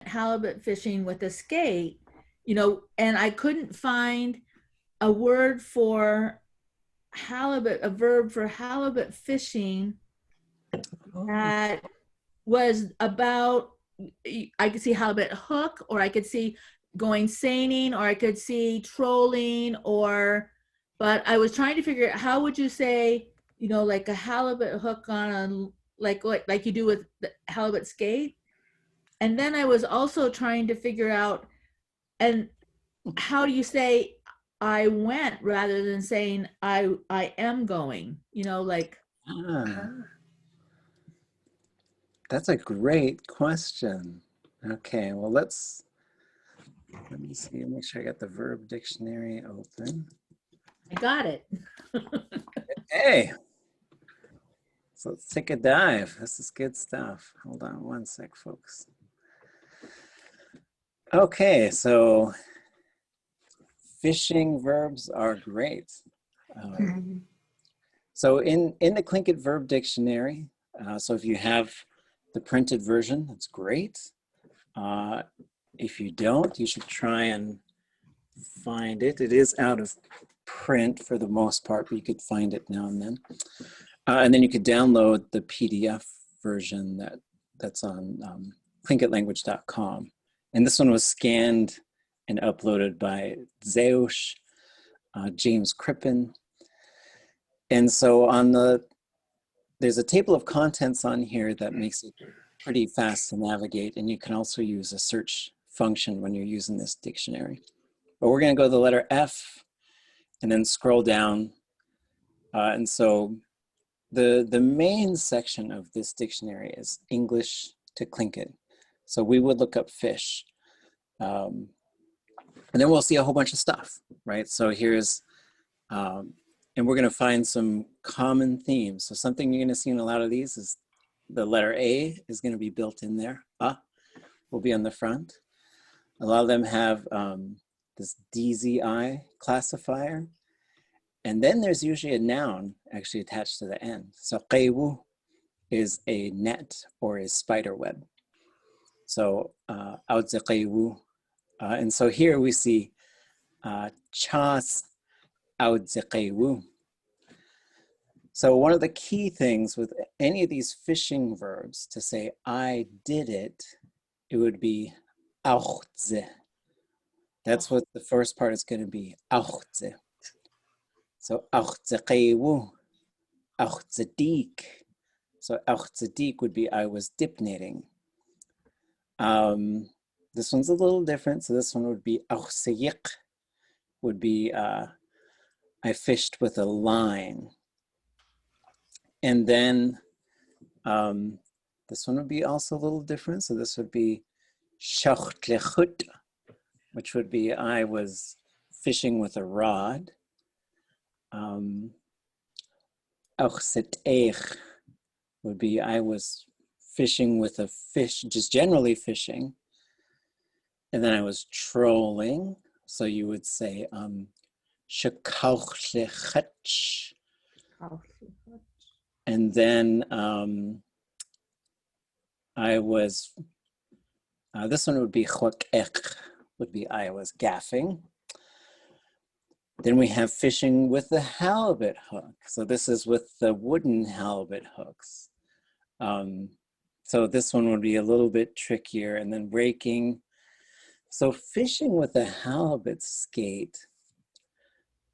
halibut fishing with a skate, you know, and I couldn't find a word for halibut, a verb for halibut fishing that was about, I could see halibut hook, or I could see going seining, or I could see trolling, or, but I was trying to figure out how would you say, you know, like a halibut hook on a, like you do with the halibut skate. And then I was also trying to figure out, and how do you say I went rather than saying I am going, you know, like. Ah, that's a great question. Okay, well, let me see, make sure I got the verb dictionary open. I got it. Hey, so let's take a dive. This is good stuff. Hold on one sec, folks. Okay, so fishing verbs are great. So in the Tlingit verb dictionary, so if you have the printed version, that's great. If you don't, you should try and find it. It is out of print for the most part, but you could find it now and then. And then you could download the PDF version that's on tlingitlanguage.com. And this one was scanned and uploaded by Zeus, James Crippen. And so there's a table of contents on here that makes it pretty fast to navigate. And you can also use a search function when you're using this dictionary. But we're gonna go to the letter F and then scroll down. And so the main section of this dictionary is English to Tlingit. So we would look up fish. And then we'll see a whole bunch of stuff, right? So here's, and we're gonna find some common themes. So something you're gonna see in a lot of these is the letter A is gonna be built in there. Will be on the front. A lot of them have this DZI classifier. And then there's usually a noun actually attached to the end. So ʼaduwóos'i is a net or a spider web. So ʼaduwóos'i. And so here we see chas ʼaduwóos'i. So one of the key things with any of these fishing verbs to say I did it, it would be ʼaduwóos'i. That's what the first part is going to be, ʼaduwóos'i. So ʼaduwóos'i, ʼaduwóos'i. So ʼaduwóos'i would be I was dip knitting. This one's a little different. So this one would be ʼaduwóos'i, would be I fished with a line. And then this one would be also a little different. So this would be ʼshachtlichut, which would be I was fishing with a rod. ʼaduwóos'i would be I was fishing with a fish, just generally fishing. And then I was trolling. So you would say shakauchlichach. And then I was, this one would be chwak'ech, would be I was gaffing. Then we have fishing with the halibut hook. So this is with the wooden halibut hooks. So this one would be a little bit trickier. And then raking. So fishing with a halibut skate,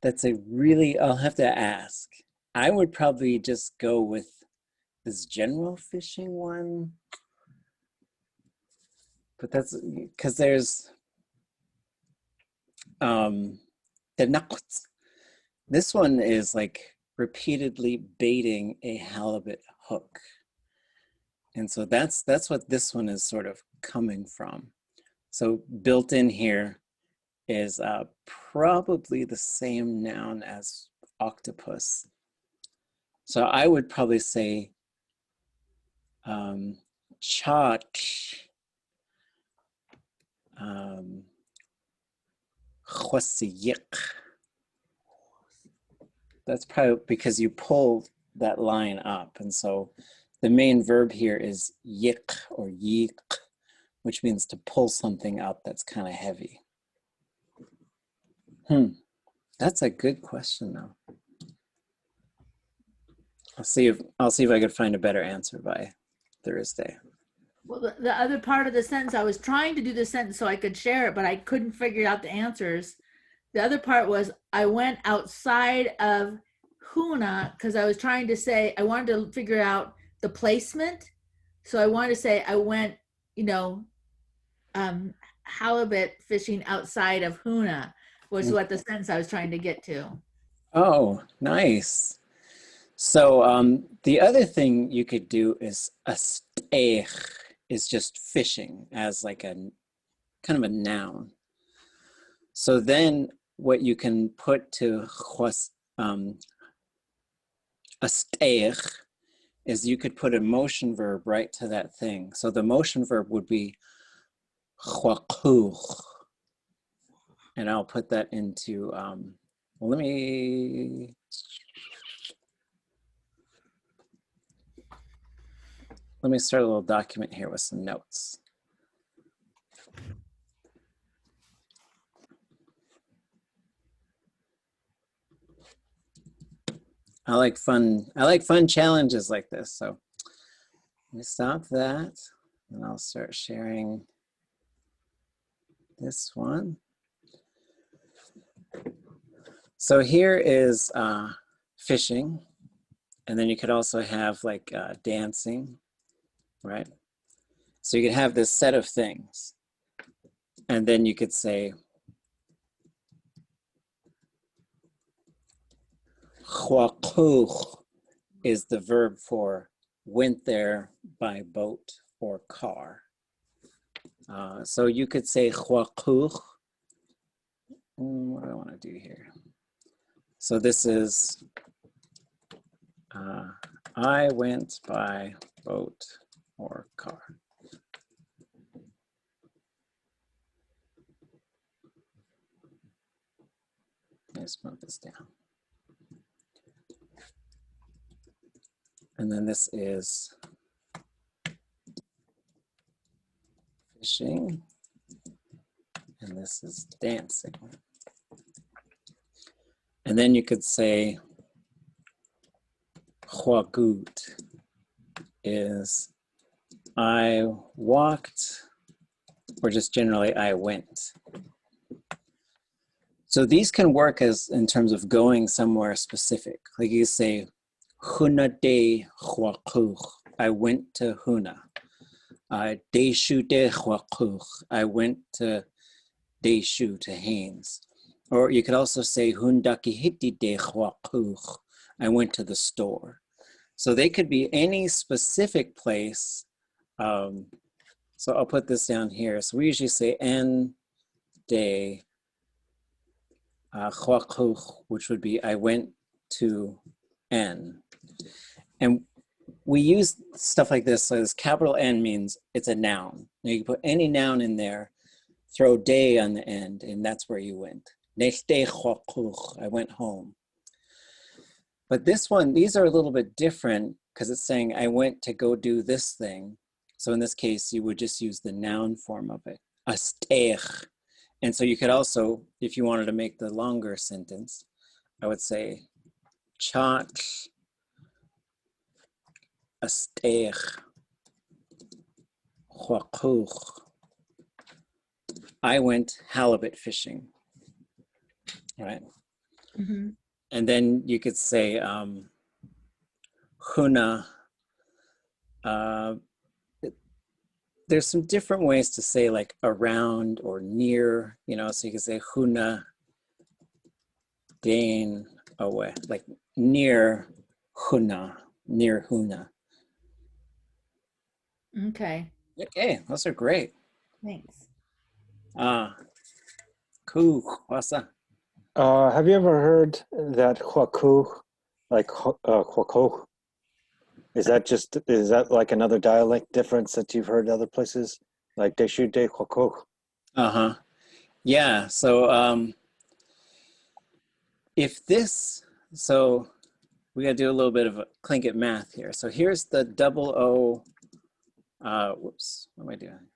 that's a really, I'll have to ask. I would probably just go with this general fishing one. But that's because there's the naqt. This one is like repeatedly baiting a halibut hook. And so that's what this one is sort of coming from. So built in here is probably the same noun as octopus. So I would probably say chat, chwasiyik. That's probably because you pull that line up. And so the main verb here is yik or yik, which means to pull something up that's kind of heavy. That's a good question though. I'll see if I could find a better answer by Thursday. Well, the other part of the sentence, I was trying to do the sentence so I could share it, but I couldn't figure out the answers. The other part was I went outside of Huna because I was trying to say, I wanted to figure out the placement. So I wanted to say I went, halibut fishing outside of Huna was what the sentence I was trying to get to. Oh, nice. So the other thing you could do is ʼaduwóos'i is just fishing as like a kind of a noun. So then what you can put to ʼaduwóos'i is you could put a motion verb right to that thing. So the motion verb would be ʼaduwóos'i. And I'll put that into, let me start a little document here with some notes. I like fun challenges like this. So let me stop that and I'll start sharing this one. So here is fishing, and then you could also have like dancing, right? So you could have this set of things, and then you could say ʼaduwóos'i is the verb for went there by boat or car. So you could say ʼaduwóos'i. What do I want to do here? So this is, I went by boat or car. Let's move this down. And then this is fishing, and this is dancing. And then you could say ʼaduwóos'i is I walked, or just generally I went. So these can work as in terms of going somewhere specific. Like you say, Huna de ʼaduwóos'i, I went to Huna. Deishu de ʼaduwóos'i, I went to Deishu, to Haynes. Or you could also say Hundakihiti de ʼaduwóos'i, I went to the store. So they could be any specific place. So I'll put this down here. So we usually say en de ʼaduwóos'i, which would be I went to N. And we use stuff like this. So this capital N means it's a noun. Now you can put any noun in there, throw de on the end, and that's where you went. Nechde ʼaduwóos'i, I went home. But this one, these are a little bit different because it's saying I went to go do this thing. So in this case, you would just use the noun form of it, ʼaduwóos'i. And so you could also, if you wanted to make the longer sentence, I would say chat ʼaduwóos'i. I went halibut fishing, right? Mm-hmm. And then you could say Huna. There's some different ways to say like around or near, so you can say Huna Dane away, like near Huna, near Huna. Okay. Okay, those are great. Thanks. Cool. What's that? Have you ever heard that ʼaduwóos'i, like ʼaduwóos'i? Is that like another dialect difference that you've heard other places? Like Deishu de ʼaduwóos'i? Yeah, so so we gotta do a little bit of a Tlingit math here. So here's the double O, whoops, what am I doing?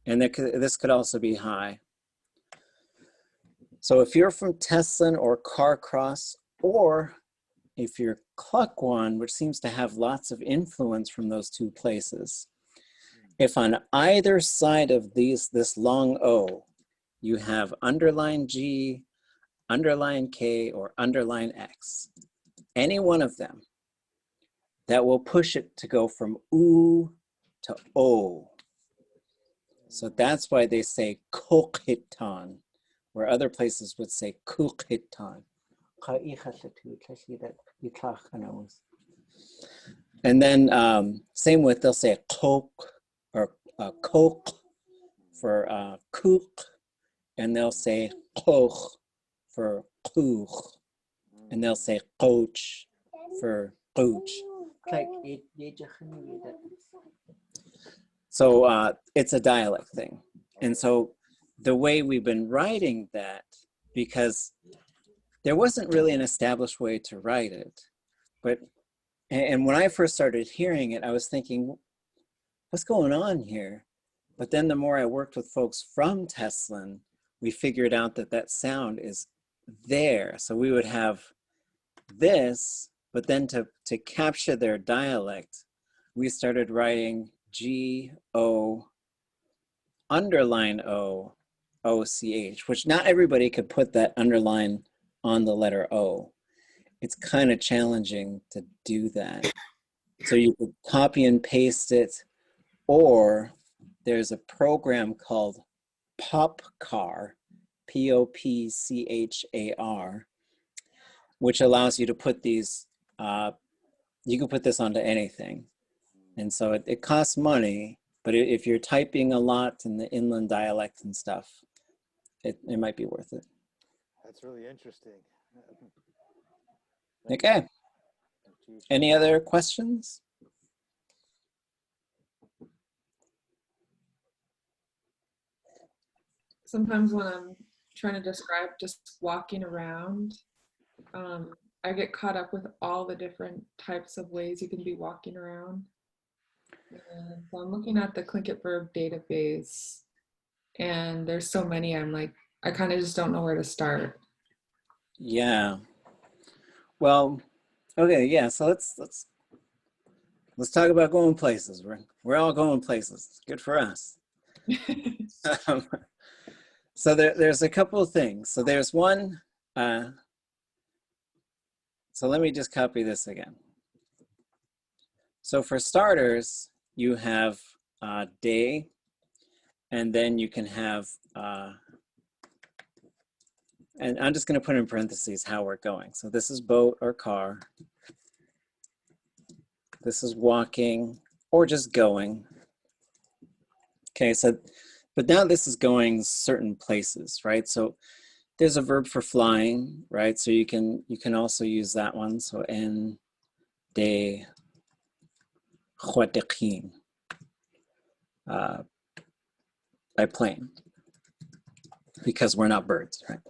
And this could also be high. So if you're from Teslin or Carcross, or if you're Cluckwan, which seems to have lots of influence from those two places, if on either side of this long O, you have underline G, underline K, or underline X, any one of them, that will push it to go from U to O. So that's why they say kokhitan, where other places would say kukhitan. And then same with, they'll say kok or kok for kook, and they'll say koch for koch, and they'll say coach for coach. So it's a dialect thing. And so the way we've been writing that, because there wasn't really an established way to write it, and when I first started hearing it, I was thinking, what's going on here? But then the more I worked with folks from Teslin, we figured out that that sound is there. So we would have this, but then to capture their dialect, we started writing G-O underline O, O-C-H, which not everybody could put that underline on the letter O. It's kind of challenging to do that. So you could copy and paste it, or there's a program called Popcar, P-O-P-C-H-A-R, which allows you to put these, you can put this onto anything. And so it costs money, but if you're typing a lot in the inland dialect and stuff, it might be worth it. That's really interesting. Okay. Any other questions? Sometimes when I'm trying to describe just walking around, I get caught up with all the different types of ways you can be walking around. And so I'm looking at the Tlingit verb database, and there's so many, I'm like, I kind of just don't know where to start. Yeah. Well, okay, yeah, so let's talk about going places. We're all going places. It's good for us. So there's a couple of things. So there's one, so let me just copy this again. So for starters, you have day, and then you can have, and I'm just gonna put in parentheses how we're going. So this is boat or car. This is walking or just going. Okay, so, but now this is going certain places, right? So there's a verb for flying, right? So you can also use that one. So en de khwatekin, by plane, because we're not birds, right?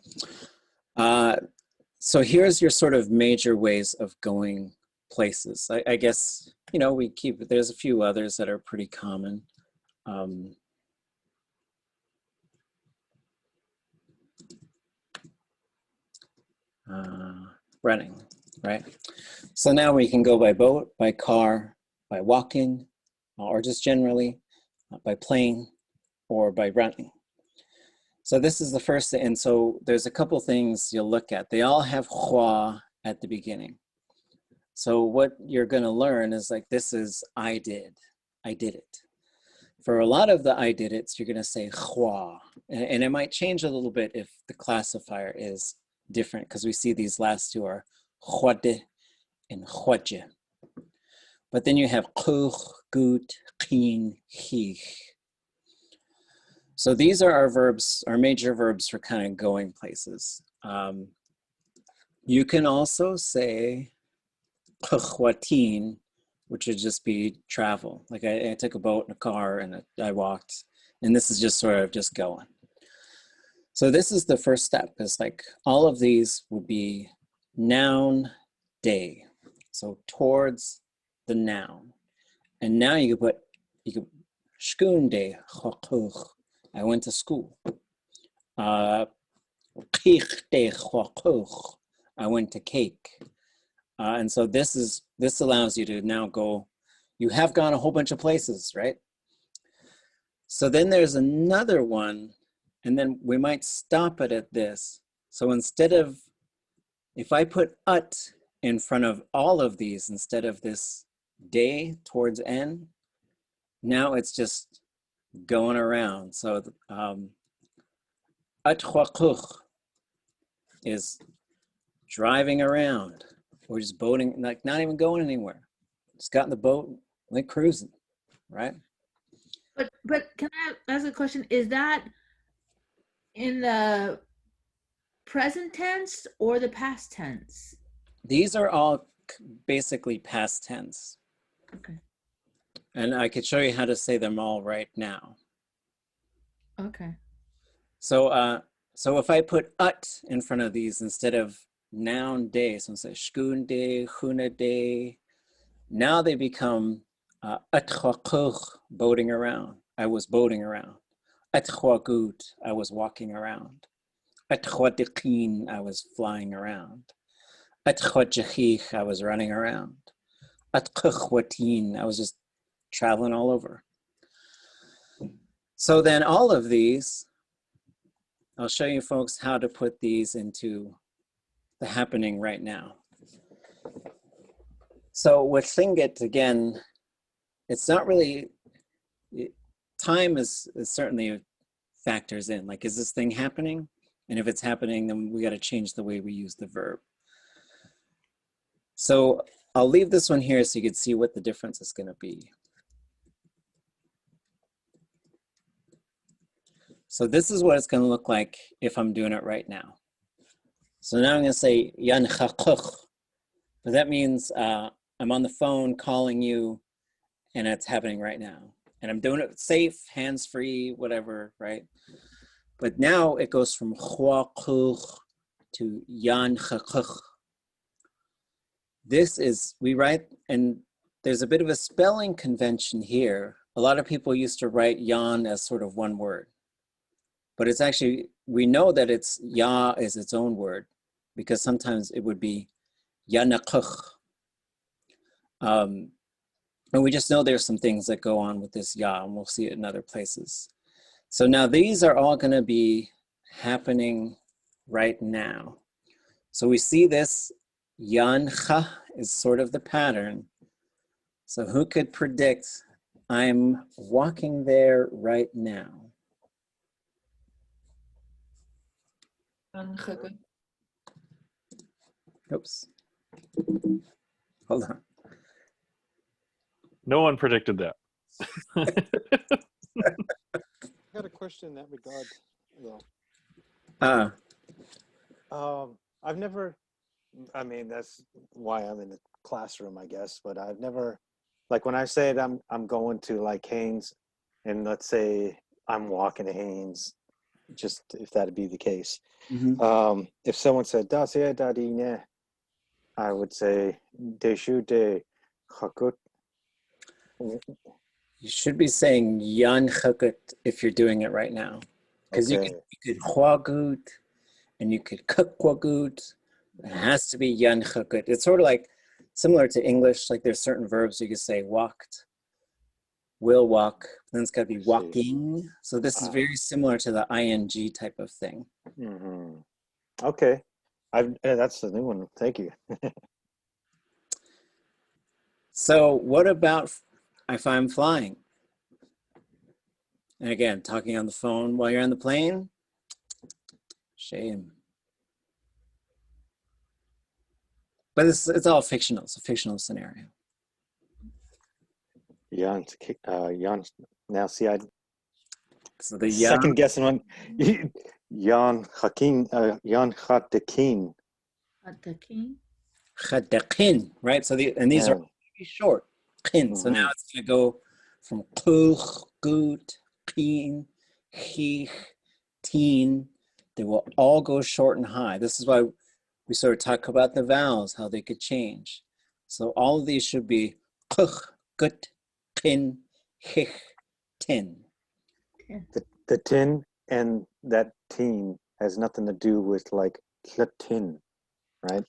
So here's your sort of major ways of going places. I guess, you know, there's a few others that are pretty common. Running, right? So now we can go by boat, by car, by walking, or just generally by plane or by running. So this is the first thing. And so there's a couple things you'll look at. They all have hua at the beginning. So what you're gonna learn is like, this is I did it. For a lot of the I did it's, you're gonna say hua. And it might change a little bit if the classifier is different, because we see these last two are huade and huadje. But then you have kuch, gut, kin, hich. So these are our verbs, our major verbs for kind of going places. You can also say kuchwatin, which would just be travel. Like I took a boat and a car and I walked, and this is just sort of just going. So this is the first step, is like all of these would be noun, day. So towards the noun. And now you could shkunde, chokuch, I went to school. I went to cake. And so this allows you to now go, you have gone a whole bunch of places, right? So then there's another one, and then we might stop it at this. So instead of, if I put ut in front of all of these, instead of this day towards N, now it's just going around. So ʼaduwóos'i is driving around, or just boating, like not even going anywhere. Just got in the boat, like cruising, right? But can I ask a question? Is that in the present tense or the past tense? These are all basically past tense. Okay. And I could show you how to say them all right now. Okay. So so if I put ut in front of these instead of noun day, so say shkunde, hunade, now they become ʼaduwóos'i, boating around. I was boating around. ʼaduwóos'i, I was walking around. ʼaduwóos'i, I was flying around. ʼaduwóos'i, I was running around. ʼaduwóos'i, I was just traveling all over. So then all of these, I'll show you folks how to put these into the happening right now. So with Tlingit, again, it's not really, time is certainly factors in, like, is this thing happening? And if it's happening, then we got to change the way we use the verb. So I'll leave this one here so you can see what the difference is going to be. So this is what it's going to look like if I'm doing it right now. So now I'm going to say yan chakuk, but that means I'm on the phone calling you, and it's happening right now. And I'm doing it safe, hands-free, whatever, right? But now it goes from chwakuk to yan chakuk. This is, we write, and there's a bit of a spelling convention here. A lot of people used to write yan as sort of one word. But it's actually, we know that it's ya is its own word, because sometimes it would be yanakuk. And we just know there's some things that go on with this ya, and we'll see it in other places. So now these are all going to be happening right now. So we see this yancha is sort of the pattern. So who could predict I'm walking there right now? Oops. Hold on. No one predicted that. I got a question in that regard, though. I've never, I mean, that's why I'm in the classroom, I guess, but I've never, like when I said I'm going to like Haynes, and let's say I'm walking to Haynes, just if that'd be the case. Mm-hmm. If someone said, "Da se da di ne," I would say, "Deshu de hakut." You should be saying yan chakut if you're doing it right now. Because Okay. you could huagut and you could kukwagut. It has to be yan chakut. It's sort of like similar to English, like there's certain verbs you could say walked, will walk, then it's got to be walking. So this is very similar to the ing type of thing. Mm-hmm. Okay. That's the new one. Thank you. So what about if I'm flying? And again, talking on the phone while you're on the plane? Shame. But it's all fictional. It's a fictional scenario. Jan, now see, So the second guessing one. Jan Hakim, Jan Hatekin. Atakin. Right? So these are pretty short. Kin. So now it's going to go from kuch, gut, kin, chich, teen. They will all go short and high. This is why we sort of talk about the vowels, how they could change. So all of these should be kuch, gut, kin, chich, tin. the tin and that teen has nothing to do with like tin, right?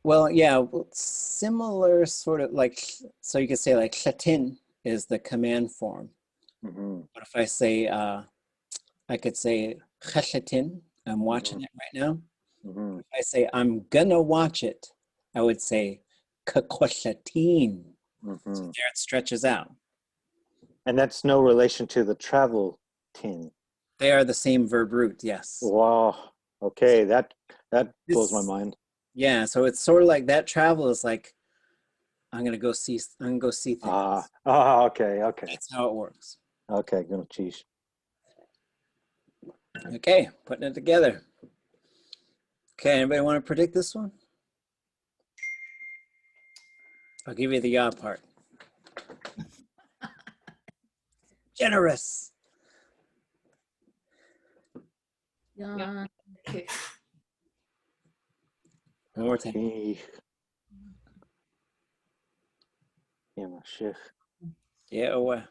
Well, yeah, similar sort of like, so you could say like tin is the command form. Mm-hmm. But if I say, I could say tin, I'm watching it right now. Mm-hmm. If I say I'm gonna watch it, I would say tin. Mm-hmm. So there it stretches out. And that's no relation to the travel tin. They are the same verb root, yes. Wow. Okay, that blows my This, mind. yeah, so it's sort of like that travel is like, I'm gonna go see things. Okay. That's how it works. Okay, gonna cheese. Okay, putting it together. Okay, anybody want to predict this one? I'll give you the yaw part. Generous. Yeah. Okay. One more time. Yeah,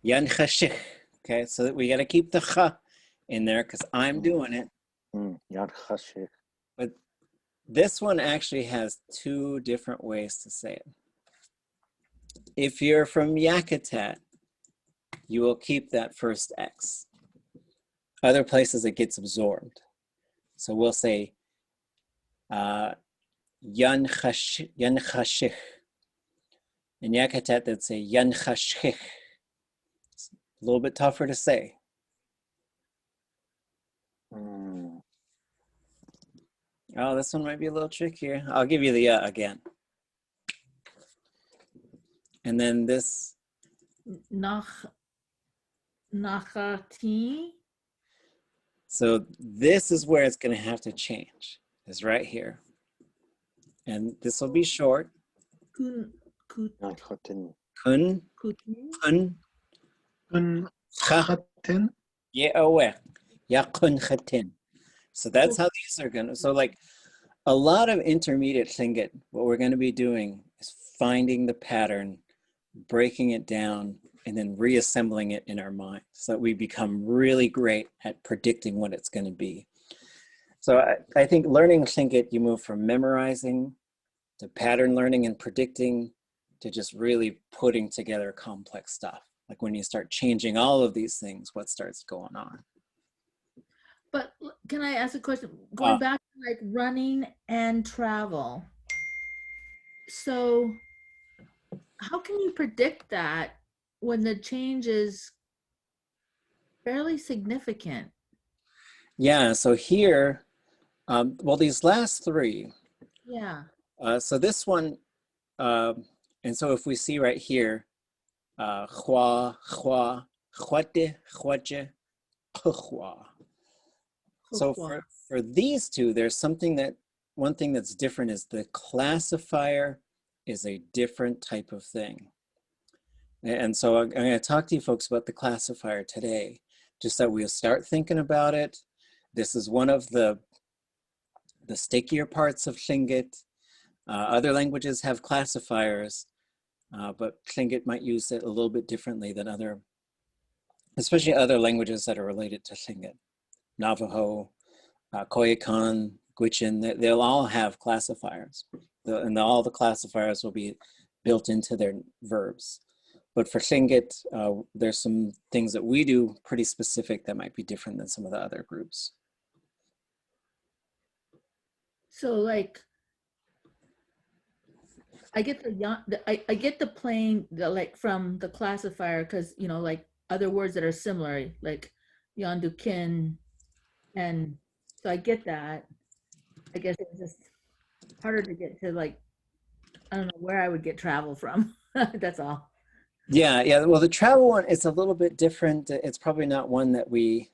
yan chashich. Okay, so we got to keep the cha in there because I'm doing it. But this one actually has two different ways to say it. If you're from Yakutat, you will keep that first X. Other places it gets absorbed. So we'll say yan chashich. In Yakutat, they'd say yan chashich. It's a little bit tougher to say. Oh, this one might be a little trickier. I'll give you the again. And then this. Nachati. So this is where it's going to have to change. Is right here. And this will be short. Kun. Kun. So that's how these are going to. So like a lot of intermediate Tlingit, what we're going to be doing is finding the pattern, breaking it down, and then reassembling it in our mind so that we become really great at predicting what it's going to be. So I think learning Tlingit, you move from memorizing to pattern learning and predicting to just really putting together complex stuff. Like when you start changing all of these things, what starts going on? But can I ask a question? Going back to like running and travel. So how can you predict that when the change is fairly significant? Yeah, so here, well, these last three. Yeah. So this one, and so if we see right here, hua, hua, huate, huache, hua. So for these two, there's something that, one thing that's different is the classifier is a different type of thing. And so I'm going to talk to you folks about the classifier today, just that we'll start thinking about it. This is one of the stickier parts of Tlingit. Other languages have classifiers, but Tlingit might use it a little bit differently than other, especially other languages that are related to Tlingit. Navajo, Koyukon, Gwich'in, they'll all have classifiers. And all the classifiers will be built into their verbs. But for Tlingit, there's some things that we do pretty specific that might be different than some of the other groups. So like, I get I get the playing like from the classifier because you know like other words that are similar like Yondukin, and so I get that. I guess it's just harder to get to like I don't know where I would get travel from. That's all. Yeah. Well, the travel one, it's a little bit different. It's probably not one that we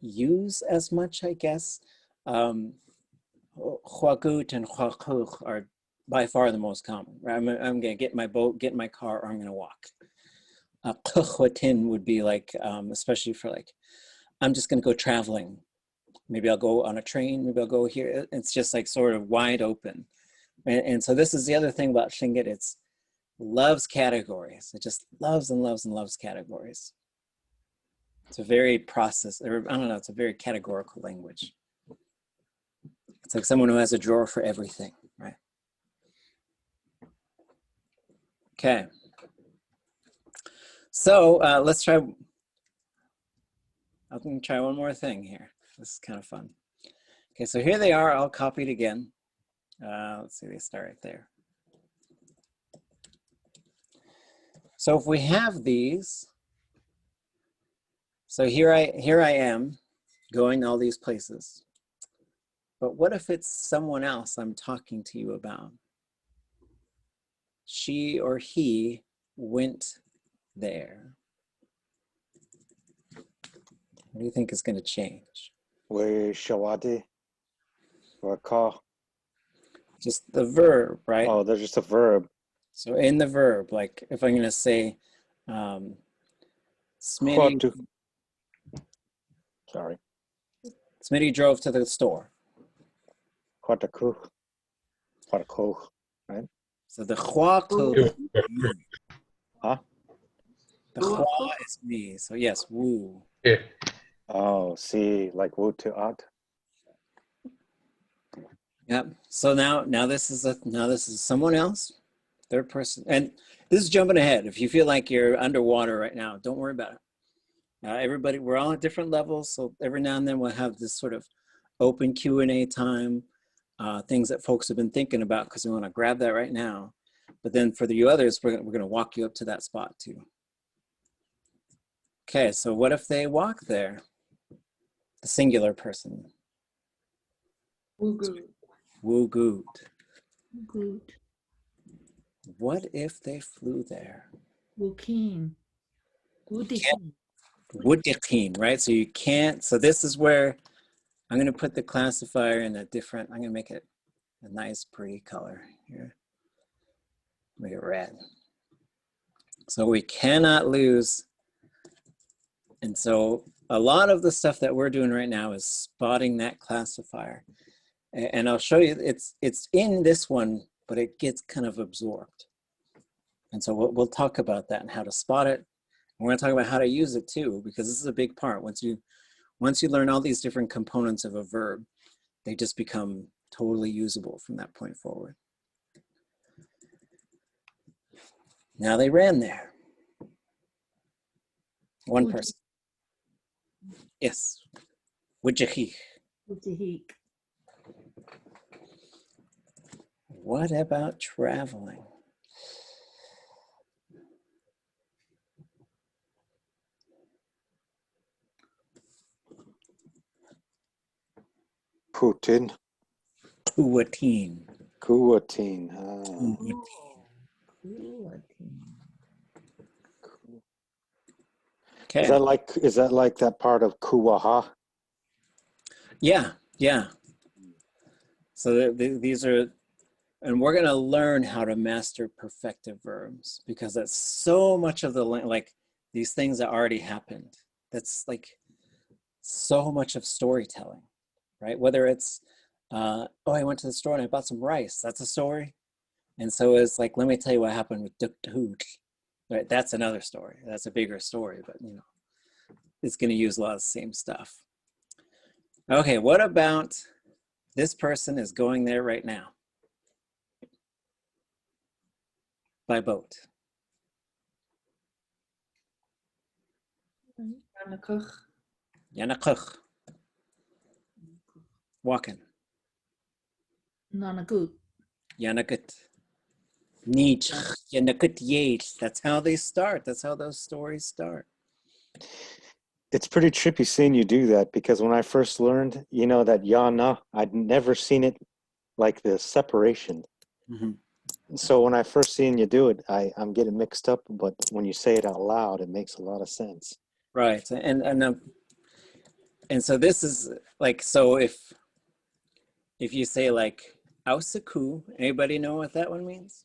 use as much, I guess. Huagut and huakuch are by far the most common. Right? I'm going to get my boat, get in my car, or I'm going to walk. Kuchwatin would be like, especially for like, I'm just going to go traveling. Maybe I'll go on a train, maybe I'll go here. It's just like sort of wide open. And so this is the other thing about Tlingit, it's loves categories. It just loves and loves and loves categories. It's a very process, or I don't know, it's a very categorical language. It's like someone who has a drawer for everything, right? Okay. So let's try, I'm going to try one more thing here. This is kind of fun. Okay, so here they are, all copied again. Let's see, they start right there. So if we have these, so here I am going all these places. But what if it's someone else I'm talking to you about? She or he went there. What do you think is going to change? We shawadi or call. Just the verb, right? Oh, there's just a verb. So in the verb, like if I'm going to say, Smitty Sorry. drove to the store. Quataku. Quataku, right? So the huaku, Huh? the hua is me. So yes, woo. Yeah. Oh, see, like wu to ad. Yep. So now this is someone else, third person, and this is jumping ahead. If you feel like you're underwater right now, don't worry about it. Everybody, we're all at different levels, so every now and then we'll have this sort of open Q&A time, things that folks have been thinking about, because we want to grab that right now. But then for you others, we're going to walk you up to that spot too. Okay, so what if they walk there? The singular person. Woo-goo. Woo-goot. Good. What if they flew there? Wukin. Wudikin, right? So you can't, so this is where I'm going to put the classifier in a different, I'm going to make it a nice pretty color here. Make it red. So we cannot lose. And so a lot of the stuff that we're doing right now is spotting that classifier. And I'll show you, it's in this one, but it gets kind of absorbed. And so we'll talk about that and how to spot it. We're going to talk about how to use it too, because this is a big part. Once you learn all these different components of a verb, they just become totally usable from that point forward. Now they ran there. One person. Yes. Wujahik. What about traveling? Putin. Kuwatin. Kuwatin. Okay. Is that like that part of kuwaha? Yeah. So these are, and we're going to learn how to master perfective verbs, because that's so much of the, like these things that already happened. That's like so much of storytelling, right? Whether it's, oh, I went to the store and I bought some rice. That's a story. And so it's like, let me tell you what happened with Duk Hook. Right? That's another story. That's a bigger story, but you know, it's going to use a lot of the same stuff. Okay, what about this person is going there right now? By boat. Yanakuk. Walking. Nanakut. Yanakut. Nietzsche. Yanakut Yates. That's how they start. That's how those stories start. It's pretty trippy seeing you do that, because when I first learned, you know, that yana, I'd never seen it like the separation. Mm-hmm. So when I first seen you do it, I'm getting mixed up, but when you say it out loud, it makes a lot of sense. Right, and so this is like, so if you say like ʼaduwóos'i, anybody know what that one means?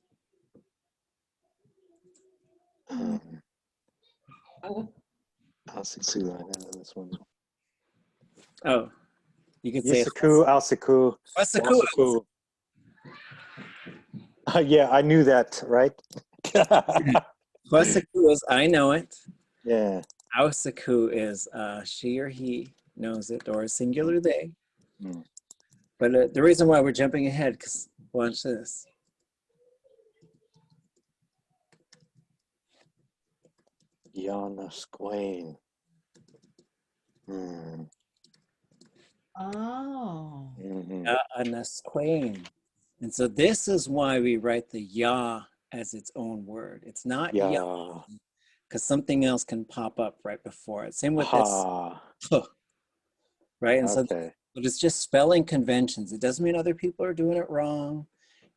ʼaduwóos'i, I know this one. Oh, you could say ʼaduwóos'i. ʼaduwóos'i. Yeah, I knew that, right? ʼaduwóos'i is I know it. Yeah. ʼaduwóos'i is she or he knows it, or a singular they. Mm. But the reason why we're jumping ahead, because watch this. ʼaduwóos'i. Mm. Oh. Mhm. ʼaduwóos'i. And so this is why we write the ya as its own word. It's not ya, Yeah. because something else can pop up right before it. Same with this, Ha. right? And so Okay. but it's just spelling conventions. It doesn't mean other people are doing it wrong.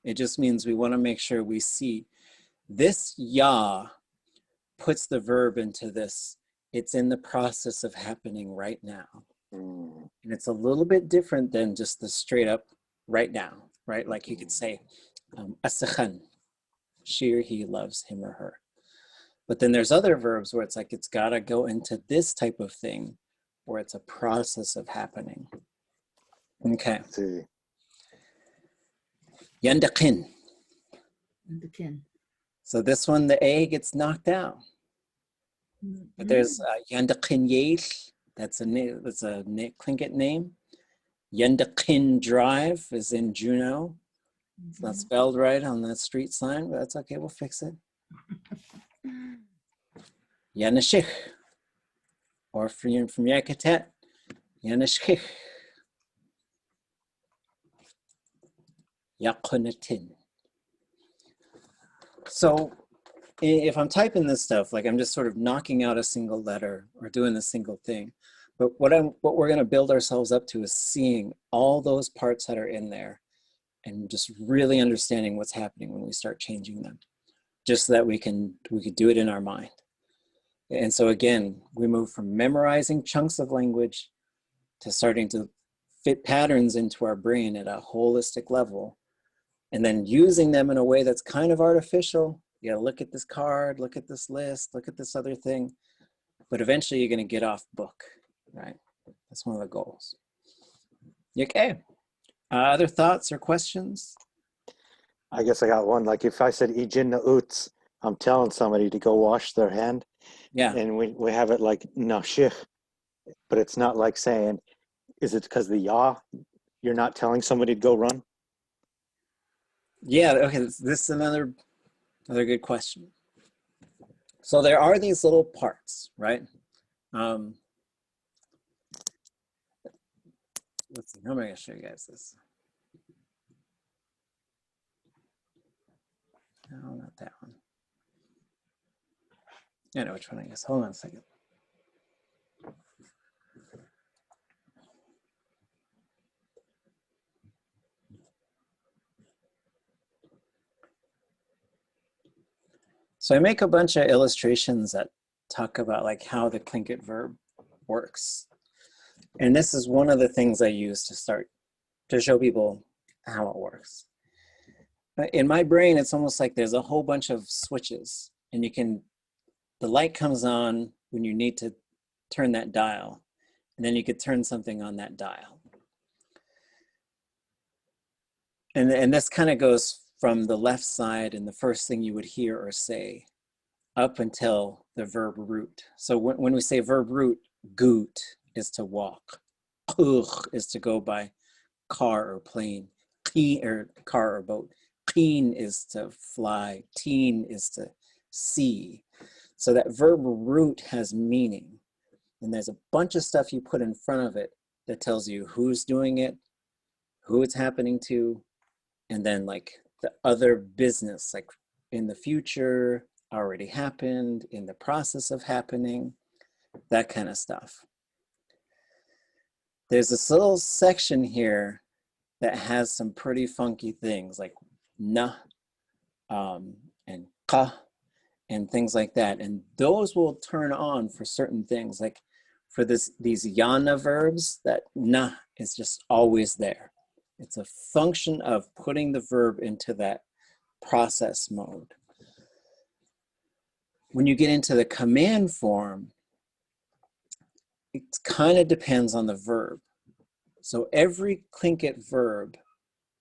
It just means we want to make sure we see this ya puts the verb into this. It's in the process of happening right now. Mm. And it's a little bit different than just the straight up right now, right? Like you could say, asakhan, she or he loves him or her. But then there's other verbs where it's like, it's got to go into this type of thing where it's a process of happening. Okay. See. Yandaqin. The kin. So this one, the A gets knocked out. But there's Yandaqin Yesh. That's a Tlingit name. Yandaqin Drive is in Juneau. It's not spelled right on the street sign, but that's okay. We'll fix it. Yanashich. Or from Yakutat, Yanashich. Yakunatin. So if I'm typing this stuff, like I'm just sort of knocking out a single letter or doing a single thing. But what we're going to build ourselves up to is seeing all those parts that are in there and just really understanding what's happening when we start changing them, just so that we could do it in our mind. And so again, we move from memorizing chunks of language to starting to fit patterns into our brain at a holistic level, and then using them in a way that's kind of artificial. You gotta look at this card, look at this list, look at this other thing, but eventually you're gonna get off book, right? That's one of the goals. Okay, other thoughts or questions? I guess I got one. Like if I said ijin na uts, I'm telling somebody to go wash their hand. Yeah. And we have it like nashich, but it's not like saying, is it because the ya? You're not telling somebody to go run? Yeah, okay, this is another good question. So there are these little parts, right? Let's see, how am I gonna show you guys this? No, not that one. I know which one I guess. Hold on a second. So I make a bunch of illustrations that talk about like how the Tlingit verb works. And this is one of the things I use to show people how it works. In my brain, it's almost like there's a whole bunch of switches, and the light comes on when you need to turn that dial, and then you could turn something on that dial. And this kind of goes from the left side and the first thing you would hear or say up until the verb root. So when we say verb root, goot is to walk. Ugh is to go by car or plane. Or car or boat. Qeen is to fly. Teen is to see. So that verb root has meaning. And there's a bunch of stuff you put in front of it that tells you who's doing it, who it's happening to, and then like the other business, like in the future, already happened, in the process of happening, that kind of stuff. There's this little section here that has some pretty funky things like na and ka and things like that. And those will turn on for certain things. Like for these yana verbs, that na is just always there. It's a function of putting the verb into that process mode. When you get into the command form, it kind of depends on the verb. So every Tlingit verb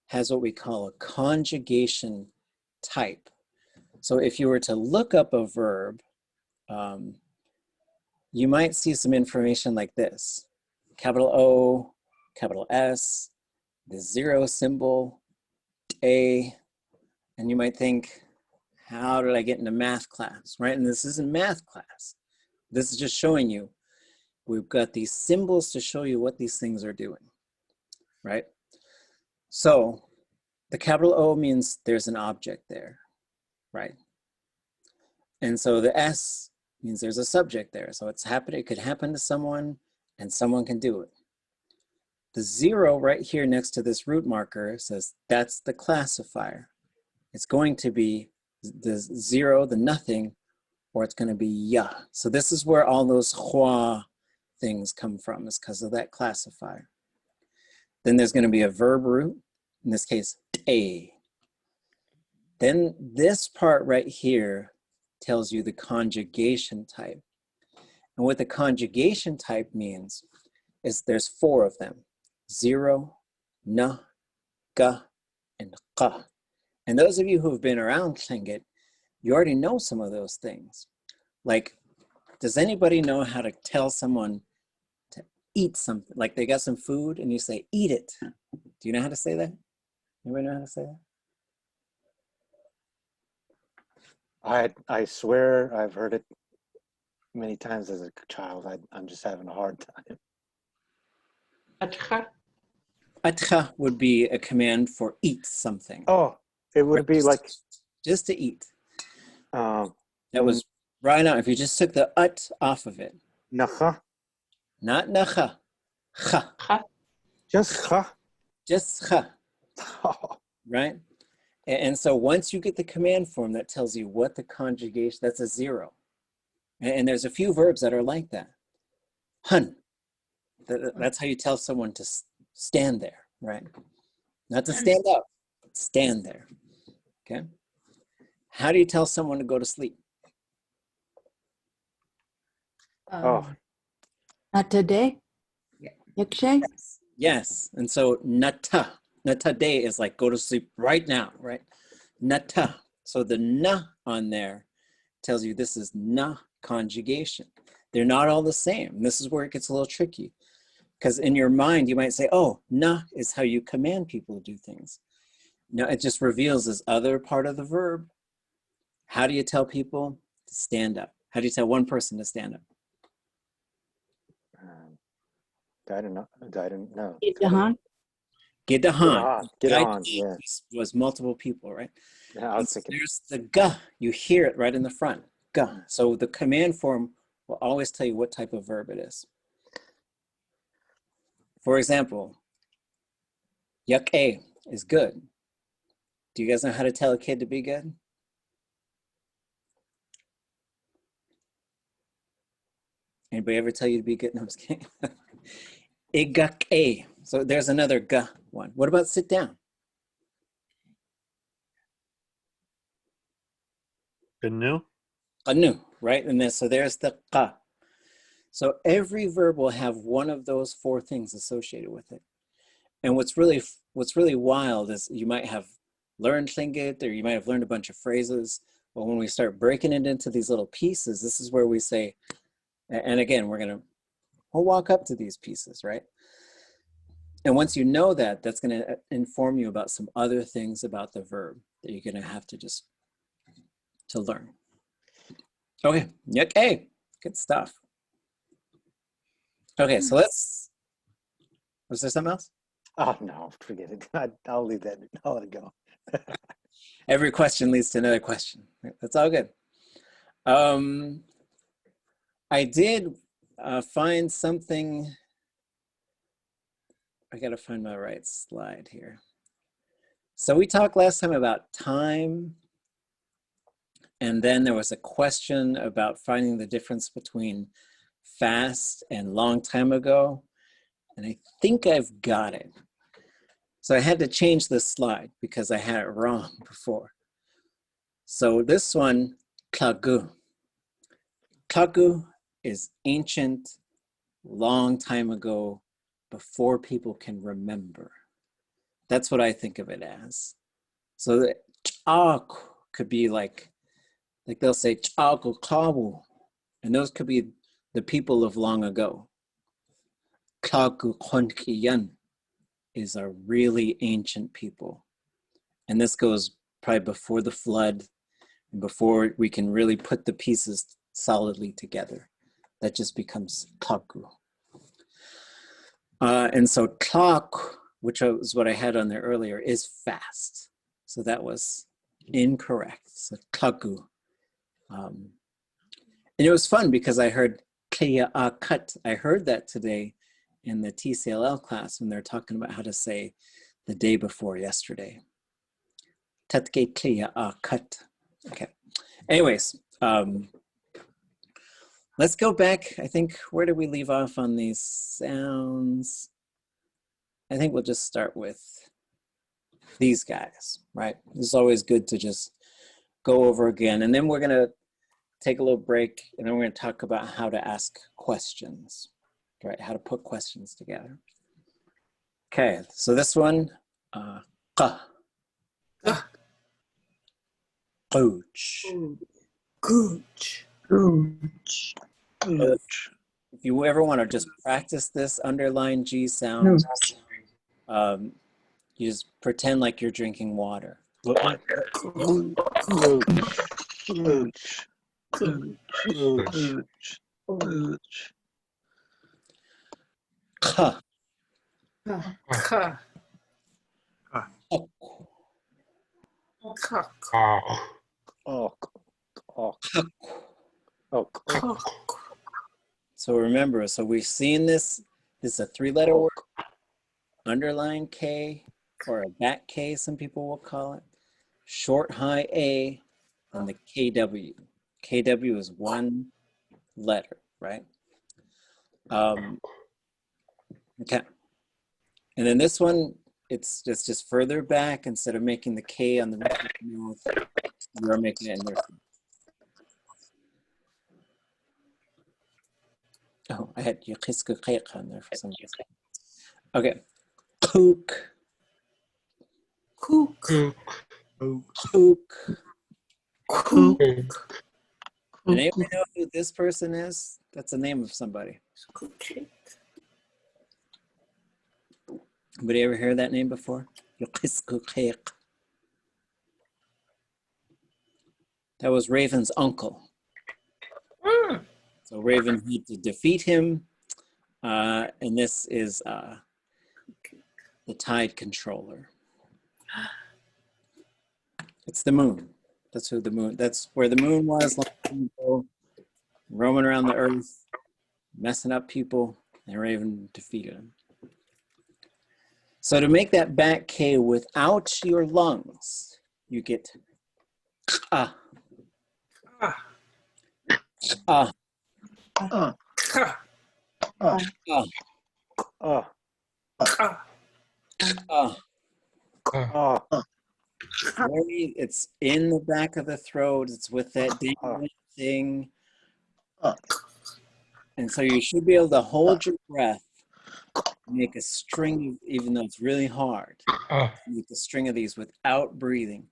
has what we call a conjugation type. So if you were to look up a verb, you might see some information like this. Capital O, capital S, the 0 symbol, A, and you might think, how did I get into math class, right? And this isn't math class. This is just showing you, we've got these symbols to show you what these things are doing, right? So the capital O means there's an object there, right? And so the S means there's a subject there. So it's happening, it could happen to someone and someone can do it. The 0 right here next to this root marker says that's the classifier. It's going to be the 0, the nothing, or it's going to be ya. So this is where all those hua things come from, is because of that classifier. Then there's going to be a verb root, in this case, te. Then this part right here tells you the conjugation type. And what the conjugation type means is there's 4 of them: 0, na, ga, and qa. And those of you who have been around Tlingit, you already know some of those things. Like, does anybody know how to tell someone to eat something? Like they got some food and you say, eat it. Do you know how to say that? Anybody know how to say that? I swear I've heard it many times as a child. I'm just having a hard time. Atcha. Atcha would be a command for eat something. Oh, it would be like just to eat. That was right now. If you just took the ut off of it. nacha. Not nacha. Cha. Ha. Just cha. Just cha. Oh. Right? And so once you get the command form that tells you what the conjugation, that's a 0. And there's a few verbs that are like that. Hun. That's how you tell someone to stand there, right? Not to stand up, stand there, okay? How do you tell someone to go to sleep? Oh. Not today? Yeah. Yakshay? Yes, and so nata day is like go to sleep right now, right? Nata, so the na on there tells you this is na conjugation. They're not all the same. This is where it gets a little tricky. Because in your mind, you might say, oh, na is how you command people to do things. No, it just reveals this other part of the verb. How do you tell people to stand up? How do you tell one person to stand up? I don't know. Jahan? Gidahan. Gidahan, yeah. Was multiple people, right? Yeah, I was thinking. There's the ga. You hear it right in the front. Ga. So the command form will always tell you what type of verb it is. For example, yak-a is good. Do you guys know how to tell a kid to be good? Anybody ever tell you to be good? No, I'm just kidding. Igak-a. So there's another ga one. What about sit down? Anu? Anu, right? And then so there's the qa. So every verb will have one of those 4 things associated with it. And what's really wild is you might have learned Tlingit, or you might have learned a bunch of phrases, but when we start breaking it into these little pieces, this is where we say, and again, we'll walk up to these pieces, right? And once you know that, that's going to inform you about some other things about the verb that you're going to have to just to learn. Okay, yak-a, good stuff. Okay, so was there something else? Oh, no, forget it. I'll leave that. I'll let it go. Every question leads to another question. That's all good. I did find something. I got to find my right slide here. So we talked last time about time. And then there was a question about finding the difference between fast and long time ago. And I think I've got it. So I had to change this slide because I had it wrong before. So this one, klagu. Klagu is ancient, long time ago, before people can remember. That's what I think of it as. So the ch'ak could be like they'll say ch'ak klawu, and those could be the people of long ago. Klaku Konkiyan is a really ancient people. And this goes probably before the flood, and before we can really put the pieces solidly together. That just becomes Klaku. And so Klak, which was what I had on there earlier, is fast. So that was incorrect. So Klaku. And it was fun because I heard Kliya cut. I heard that today in the TCLL class when they're talking about how to say the day before yesterday. Tatke Kliya cut. Okay. Anyways, let's go back. I think, where did we leave off on these sounds? I think we'll just start with these guys, right? It's always good to just go over again. And then we're gonna take a little break, and then we're gonna talk about how to ask questions, right? How to put questions together. Okay, so this one, qa. Gooch. Gooch. Gooch. If you ever want to just practice this underlying G sound, you just pretend like you're drinking water. Gooch. Ka. Ka. So remember, so we've seen this. This is a three-letter word. Underline K, or a back K, some people will call it. Short high A, and the KW. KW is one letter, right? Okay. And then this one, it's just further back. Instead of making the K on the roof of the mouth, you're making it in there. Oh, I had Yukisku Kayk on there for some reason. Okay. Kook. Kook. Kook. Kook. And anybody know who this person is? That's the name of somebody. Anybody ever heard that name before? Yukisku Kayk. That was Raven's uncle. So Raven had to defeat him. And this is the tide controller. It's the moon. That's who the moon, that's where the moon was long time ago, roaming around the earth, messing up people, and Raven defeated him. So to make that back K without your lungs, you get ah. Ah. Ah. It's in the back of the throat. It's with that dangling thing. And so you should be able to hold your breath, make a string, even though it's really hard. Make a string of these without breathing.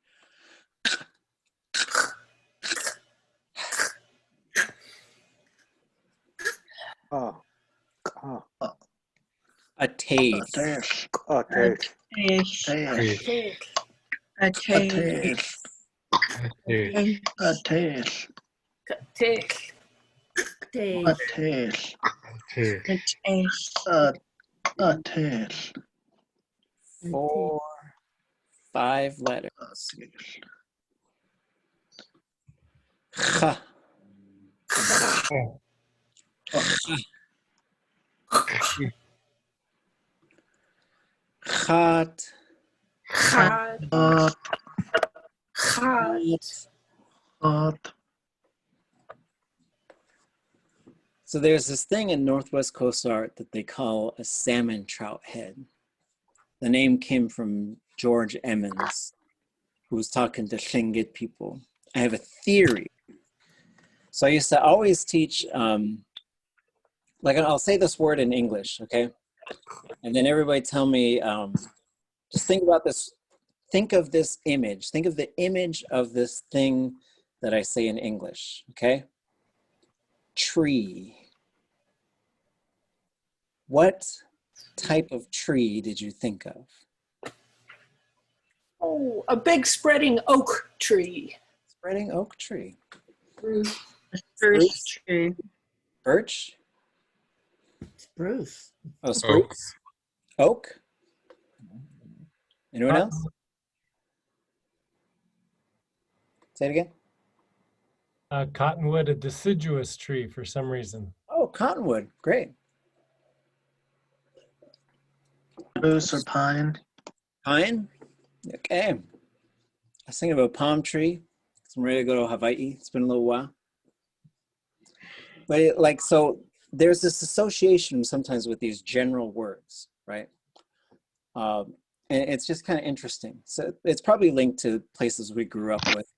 A taste. A taste. A taste. A 4, 5 letters. Ha. Hot. So there's this thing in Northwest Coast art that they call a salmon trout head. The name came from George Emmons, who was talking to Tlingit people. I have a theory. So I used to always teach, like I'll say this word in English, okay? And then everybody tell me, just think about this, think of this image. Think of the image of this thing that I say in English, okay? Tree. What type of tree did you think of? Oh, a big spreading oak tree. Spreading oak tree. Bruce. Spruce tree. Birch? Spruce. Oh, spruce? Oak? Anyone else? Say it again. Cottonwood, a deciduous tree for some reason. Oh, cottonwood. Great. Spruce or pine? Pine? Okay. I was thinking of a palm tree. I'm ready to go to Hawaii. It's been a little while. But so there's this association sometimes with these general words, right? And it's just kind of interesting. So it's probably linked to places we grew up with.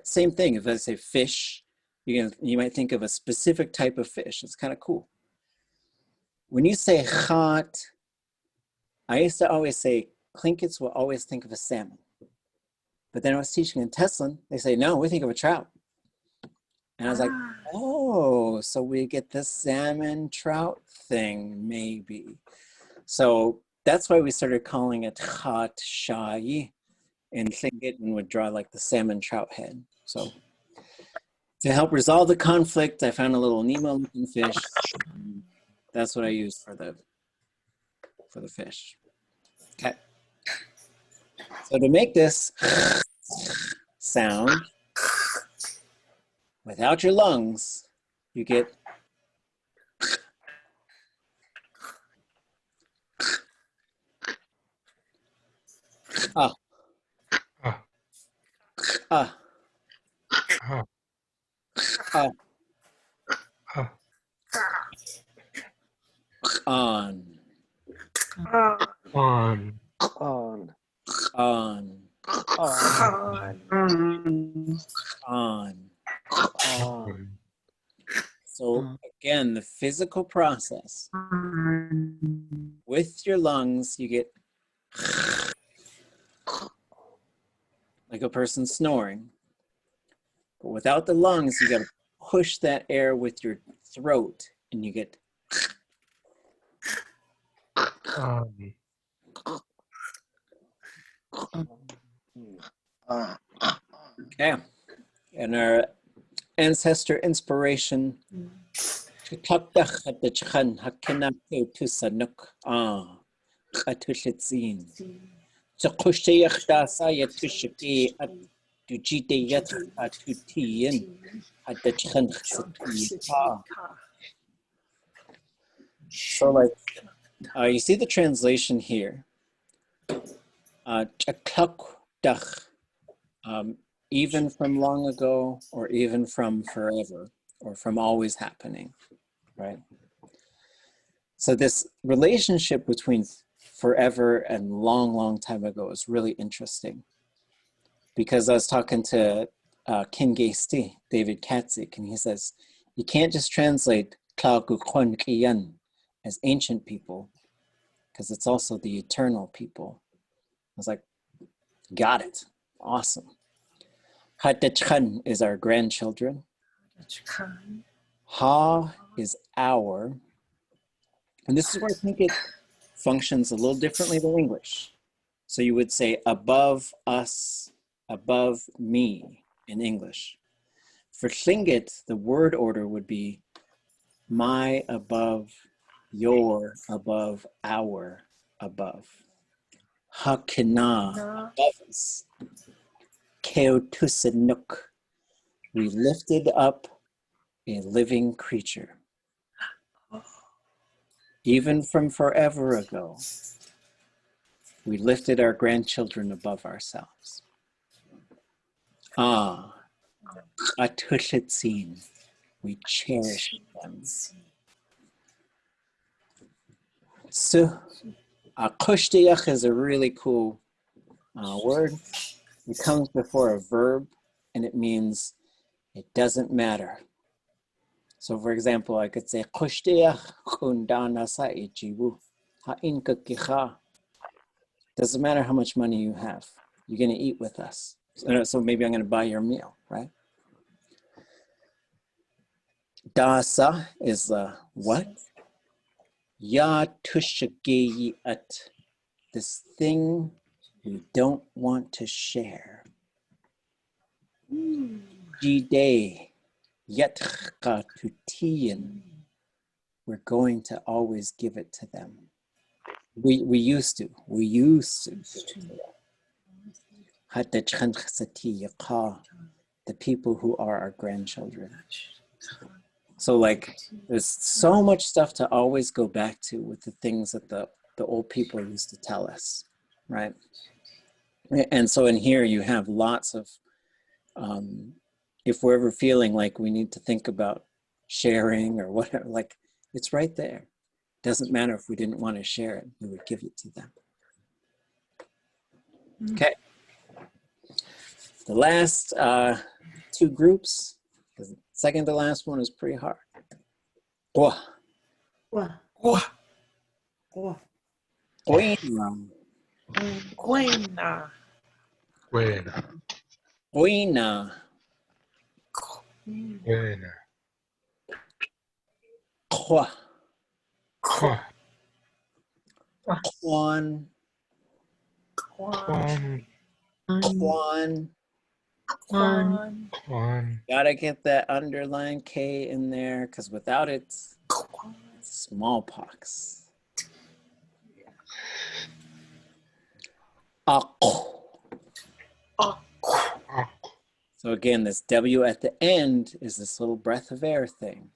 Same thing, if I say fish, you might think of a specific type of fish. It's kind of cool. When you say chat, I used to always say, Tlingits will always think of a salmon. But then I was teaching in Teslin, they say, no, we think of a trout. And I was like, oh, so we get the salmon trout thing, maybe. So that's why we started calling it chat shai in Tlingit, and would draw like the salmon trout head. So to help resolve the conflict, I found a little Nemo-looking fish. That's what I used for the fish. Okay. So to make this sound without your lungs, you get on, On. So again, the physical process. With your lungs, you get like a person snoring. But without the lungs, you got to push that air with your throat, and you get okay. And our Ancestor Inspiration. So like, you see the translation here. Even from long ago, or even from forever, or from always happening, right? So this relationship between forever and long time ago is really interesting. Because I was talking to King Gasti, David Katzik, and he says, you can't just translate as ancient people, because it's also the eternal people. I was like, got it, awesome. Hadachkan is our grandchildren. Ha is our. And this is where I think it functions a little differently than English. So you would say above us, above me in English. For Tlingit, the word order would be my above, your above, our above. Hakina, above us. Keotusanuk, we lifted up a living creature. Even from forever ago, we lifted our grandchildren above ourselves. Atushitsin, we cherish them. So, akushtiyach is a really cool word. It comes before a verb, and it means it doesn't matter. So for example, I could say, doesn't matter how much money you have, you're gonna eat with us. So maybe I'm gonna buy your meal, right? Dasa is what? Ya ʼaduwóos'i, this thing we don't want to share. Aadé, yat'ka'tutiyin, we're going to always give it to them. We used to. The people who are our grandchildren. So like, there's so much stuff to always go back to with the things that the old people used to tell us, right? And so in here you have lots of, if we're ever feeling like we need to think about sharing or whatever, like it's right there. Doesn't matter if we didn't want to share it, we would give it to them. Okay. The last two groups, the second to last one is pretty hard. Oína. Buena. Buena. Oína. Buena. Kwa. Kwa. Kwan. Kwan. Kwan. Kwan. Gotta get that underlined K in there, because without it, it's smallpox. Ako. So again, this W at the end is this little breath of air thing.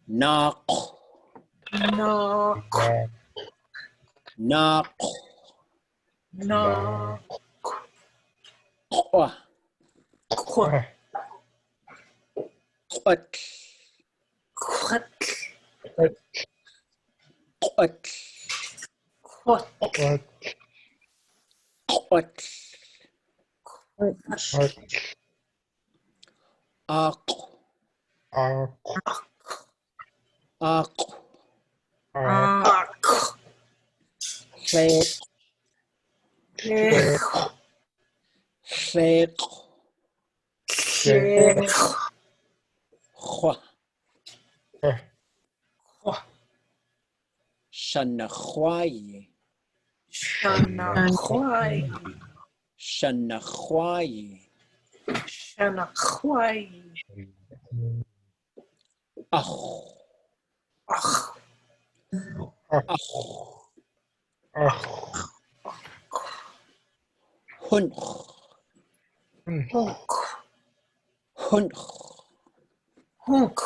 Knock. No. Knock. No. Kwa. Quack. Kwak. Quack. Kwak. Quack. Kwak. Ak. Ak. Fake. Fake. Khwa. Shanakhwayi. Shanakwai. Shanakhwayi. Shanakwai. Ach. Ach. Hunch. Honk. Hunch. Honk.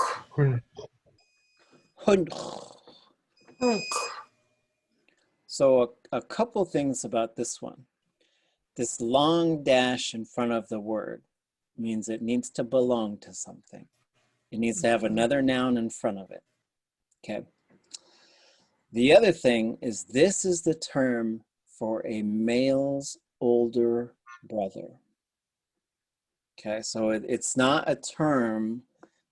Hunch. Honk. So a couple things about this one. This long dash in front of the word means it needs to belong to something. It needs to have another noun in front of it. Okay. The other thing is this is the term for a male's older brother. Okay, so it's not a term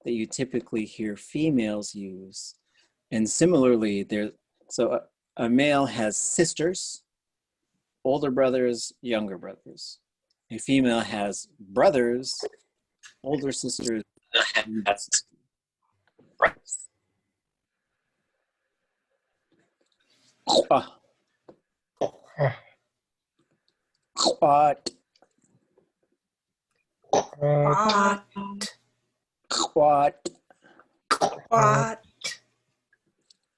that you typically hear females use. And similarly, a male has sisters, older brothers, younger brothers. A female has brothers, older sisters, and sisters. Quat. Quat. Quat. Quat.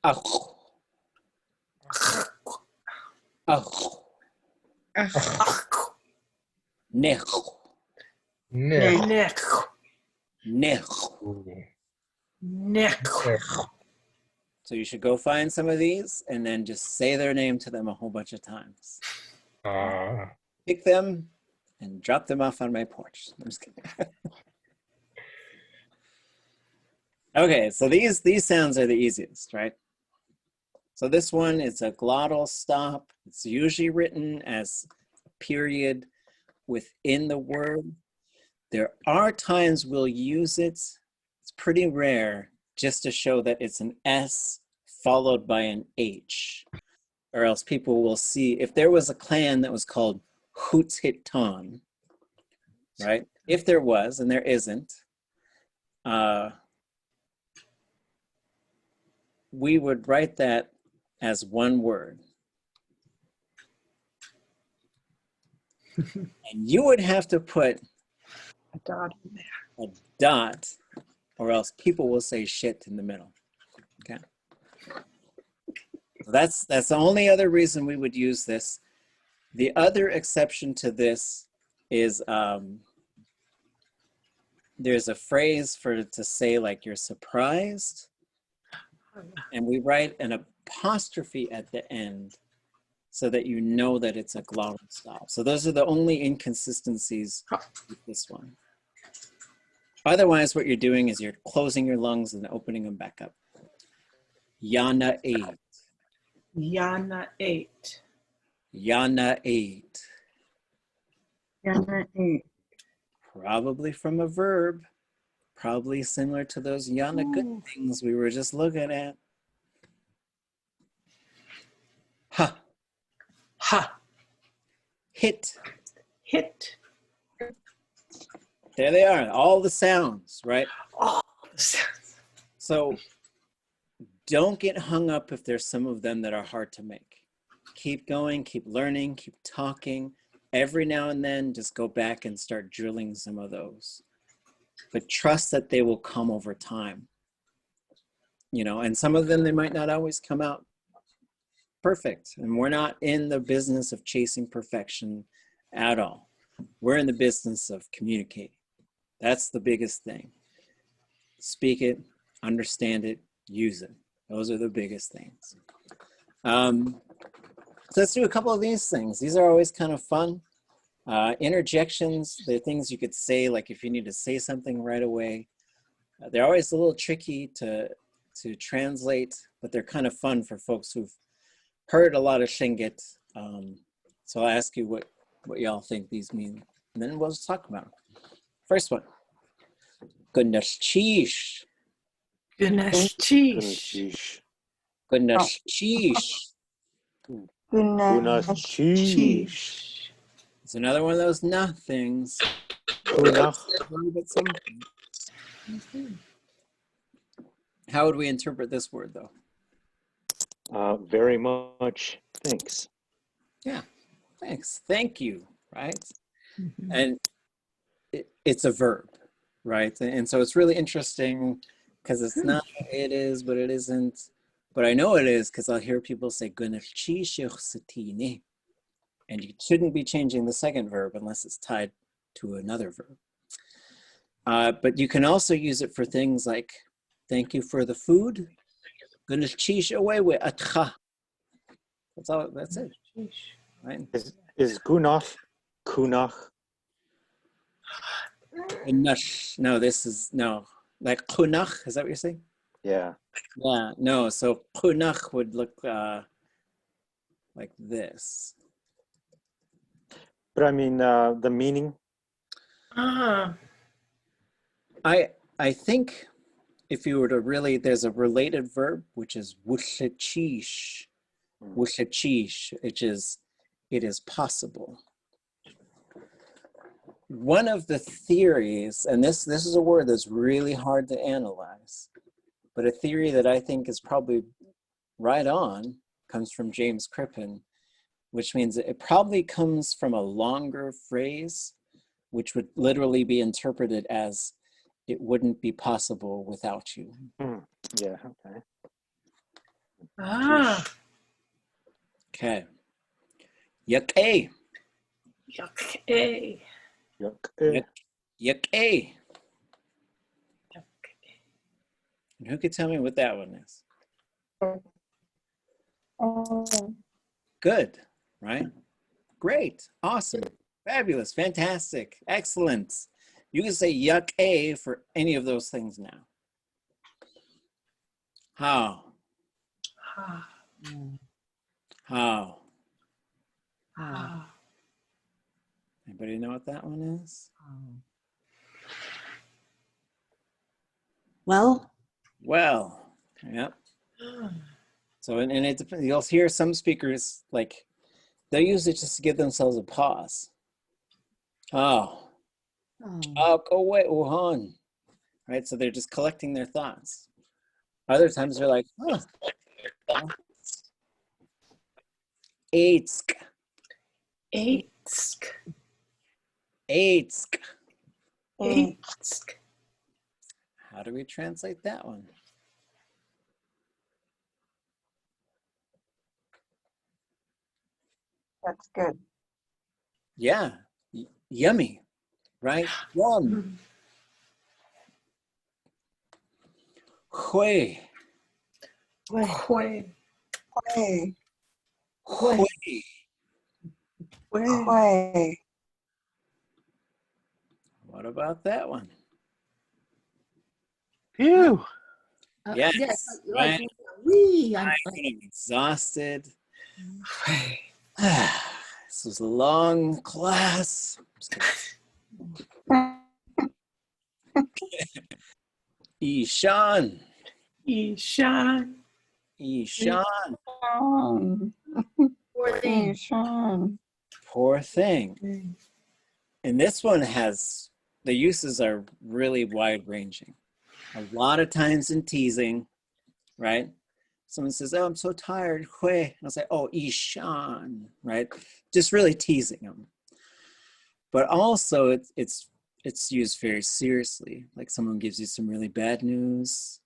Ach. Ach. Nech. Neck. Nech. Neck. So you should go find some of these and then just say their name to them a whole bunch of times. Pick them and drop them off on my porch. I'm just kidding. Okay, so these sounds are the easiest, right? So this one is a glottal stop. It's usually written as a period within the word. There are times we'll use it. It's pretty rare just to show that it's an S followed by an H, or else people will see, if there was a clan that was called Hoots-Hit-Ton, right? If there was, and there isn't, we would write that as one word. And you would have to put A dot in there. a dot, or else people will say shit in the middle. Okay. So that's the only other reason we would use this. The other exception to this is there's a phrase to say like you're surprised, and we write an apostrophe at the end so that you know that it's a glottal stop. So those are the only inconsistencies with this one. Otherwise, what you're doing is you're closing your lungs and opening them back up. Yana ate. Yana ate. Yana ate. Yana ate. Probably from a verb. Probably similar to those yana good things we were just looking at. Ha. Ha. Hit. Hit. There they are, all the sounds, right? Oh. So don't get hung up if there's some of them that are hard to make. Keep going, keep learning, keep talking. Every now and then, just go back and start drilling some of those. But trust that they will come over time. You know, and some of them, they might not always come out perfect. And we're not in the business of chasing perfection at all. We're in the business of communicating. That's the biggest thing. Speak it, understand it, use it. Those are the biggest things. So let's do a couple of these things. These are always kind of fun. Interjections, they're things you could say, like if you need to say something right away. They're always a little tricky to translate, but they're kind of fun for folks who've heard a lot of Tlingit. So I'll ask you what y'all think these mean, and then we'll just talk about them. First one. Goodness cheesh. Goodness cheese. Goodness cheesh. Kunas cheese. Cheese. It's another one of those nothings. Kunach. How would we interpret this word, though? Very much. Thanks. Yeah, thanks. Thank you, right? Mm-hmm. And it's a verb, right? And so it's really interesting because it's not, it is, but it isn't. But I know it is because I'll hear people say, and you shouldn't be changing the second verb unless it's tied to another verb. But you can also use it for things like, thank you for the food. That's all, that's it, right? Is Gunach Kunach? No, this is, no. Like kunach, is that what you're saying? Yeah. Yeah, no, so kunach would look like this. But I mean, the meaning? Ah. I think if you were to really, there's a related verb, which is wushachish, which is, it is possible. One of the theories, and this is a word that's really hard to analyze, but a theory that I think is probably right on comes from James Crippen, which means it probably comes from a longer phrase, which would literally be interpreted as, it wouldn't be possible without you. Yeah, okay. Ah. Okay. Yuck-a. Yuck. Yuck. Yuck-a. And who could tell me what that one is? Good, right? Great, awesome, fabulous, fantastic, excellent. You can say yuck-a for any of those things now. How? Ah. How? Ah. Anybody know what that one is? Well, Yep. So, and it depends, you'll hear some speakers, like, they'll use it just to give themselves a pause. Oh, go away, Wuhan. Right, so they're just collecting their thoughts. Other times they're like, huh. Eitsk. Eitsk. Eitsk. Eitsk. How do we translate that one? That's good. Yeah, yummy, right? Yum. Hui. Hui. Way. Hui. Way. What about that one? Phew. Yes, Yes, right. wee. I'm exhausted. This was a long class. Ishan. Ishan. Ishan. Poor thing. Sean. Poor thing. And this one has, the uses are really wide ranging. A lot of times in teasing, right? Someone says, oh, I'm so tired. Hui. And I'll say, oh, Ishan, right? Just really teasing them. But also it's used very seriously. Like someone gives you some really bad news.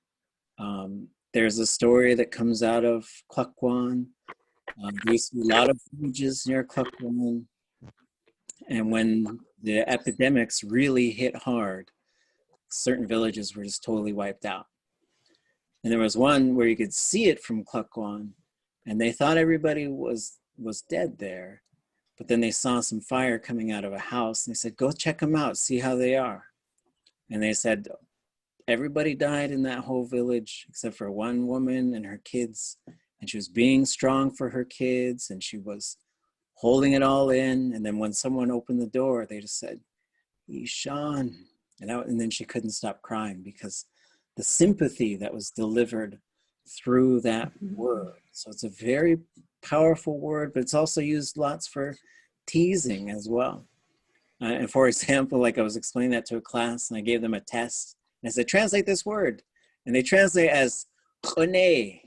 There's a story that comes out of Klukwan. There's a lot of villages near Klukwan. And when the epidemics really hit hard, certain villages were just totally wiped out. And there was one where you could see it from Klukwan, and they thought everybody was dead there. But then they saw some fire coming out of a house, and they said, go check them out, see how they are. And they said, everybody died in that whole village except for one woman and her kids. And she was being strong for her kids, and she was holding it all in. And then when someone opened the door, they just said, Ishan. And then she couldn't stop crying because the sympathy that was delivered through that word. So it's a very powerful word, but it's also used lots for teasing as well. And for example, like I was explaining that to a class and I gave them a test and I said, translate this word. And they translate as khone.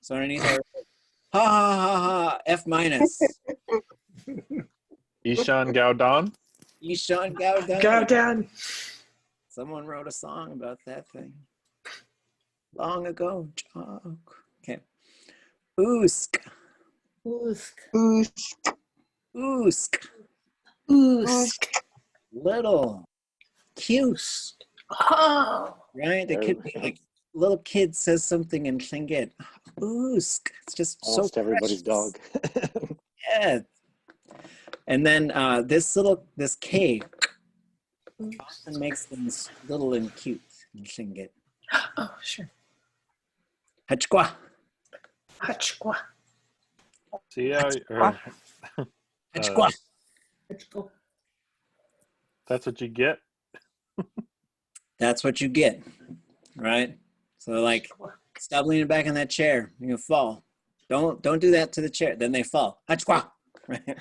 So underneath our ha ha ha ha, F minus. Ishan Gaudon. Ishan Gaudon. Go down. Someone wrote a song about that thing. Long ago. Okay. Oosk. Oosk. Oosk. Oosk. Oosk. Little. Cute. Oh. Right? It could be like little kid says something in Tlingit. Oosk. It's just Almost so everybody's precious. dog. Yeah. And then this K often makes things little and cute in Tlingit. Oh, sure. Hachkwa. Hachkwa. See, Hachkwa. Let's go. that's what you get. That's what you get, right? So like, stop leaning back in that chair. You're gonna fall. Don't do that to the chair. Then they fall. Hachkwa. Right?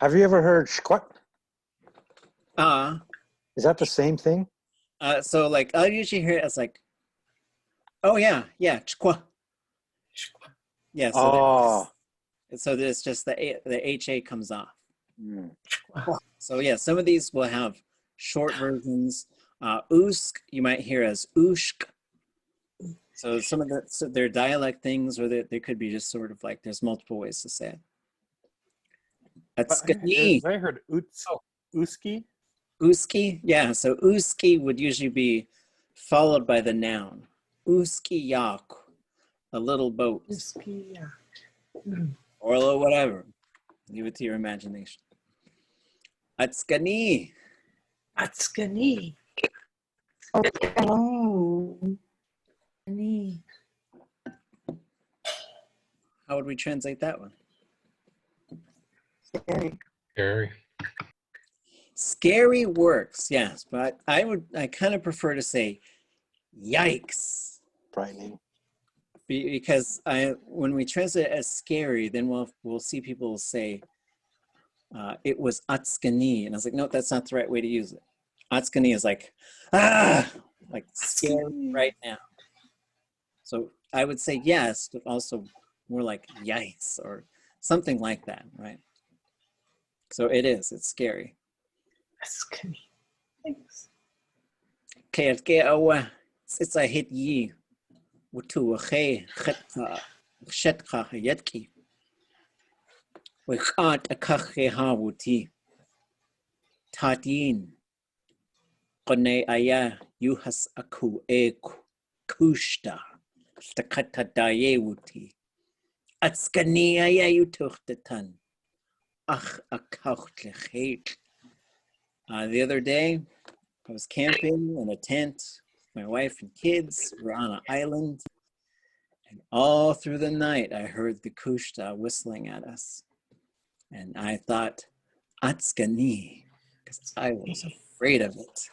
Have you ever heard shquat? Is Is that the same thing? So like, I'll usually hear it as like, oh yeah, chkwa. Yeah. So there's just the HA comes off. So yeah, some of these will have short versions. Usk, you might hear as ushk. So some of they're dialect things, or they could be just sort of like, there's multiple ways to say it. That's I heard Uski. Uski, yeah. So uski would usually be followed by the noun. Uski yak, a little boat. Uski, yeah. Or a little whatever. Leave it to your imagination. Atskani. Atskani. Oh. Knee. How would we translate that one? Scary. Scary works, yes, but I kind of prefer to say yikes. Frightening. Because when we translate it as scary, then we'll see people say it was atskani, and I was like, no, that's not the right way to use it. Atskani is like, like scary right now. So I would say yes, but also more like yikes or something like that, right? So it's scary. Ascani. Thanks. Kaya awa, it's a hit ye. Wutu a shetka yetki. We can't a kache ha wuti. Tatin. Kone aya yuhas aku e kushta. Stakata daye wuti. Atskani aya yutuchtatan. Ach akaucht. The other day, I was camping in a tent with my wife and kids. We're on an island. And all through the night, I heard the kushta whistling at us. And I thought, Atskani, because I was afraid of it.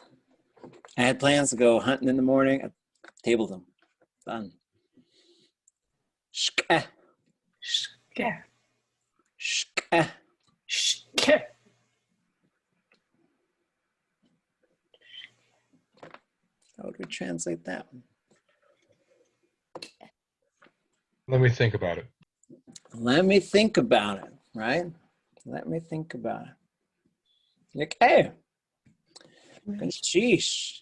I had plans to go hunting in the morning. I tabled them. Done. Shka. Shka. Shka. Shka. How would we translate that one? Let me think about it. Let me think about it, right? Let me think about it. Like, hey, sheesh.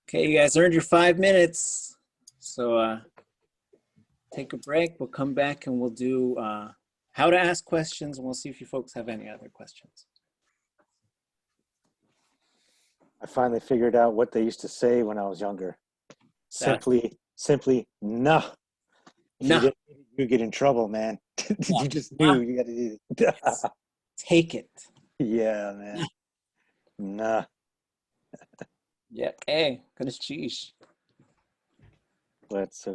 Okay, you guys earned your 5 minutes. So take a break. We'll come back and we'll do how to ask questions, and we'll see if you folks have any other questions. I finally figured out what they used to say when I was younger. Simply, nah. Nah. You get in trouble, man. You just knew you got to do it. Take it. Yeah, man. Nah. Yeah, okay. Good sheesh. Let's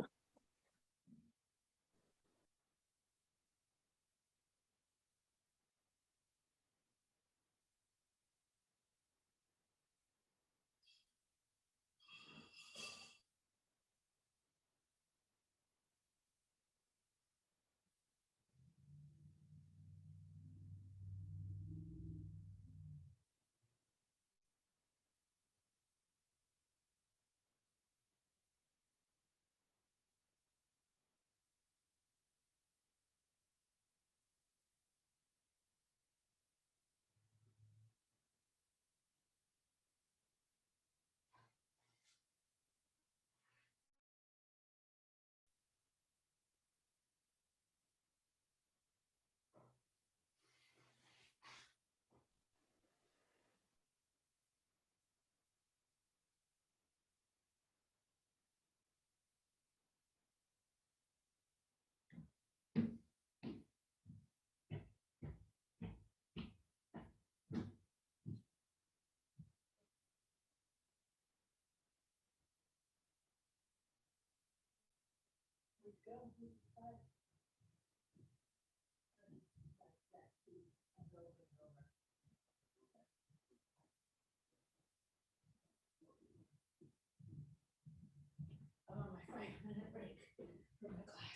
I'm on my 5-minute break from my class.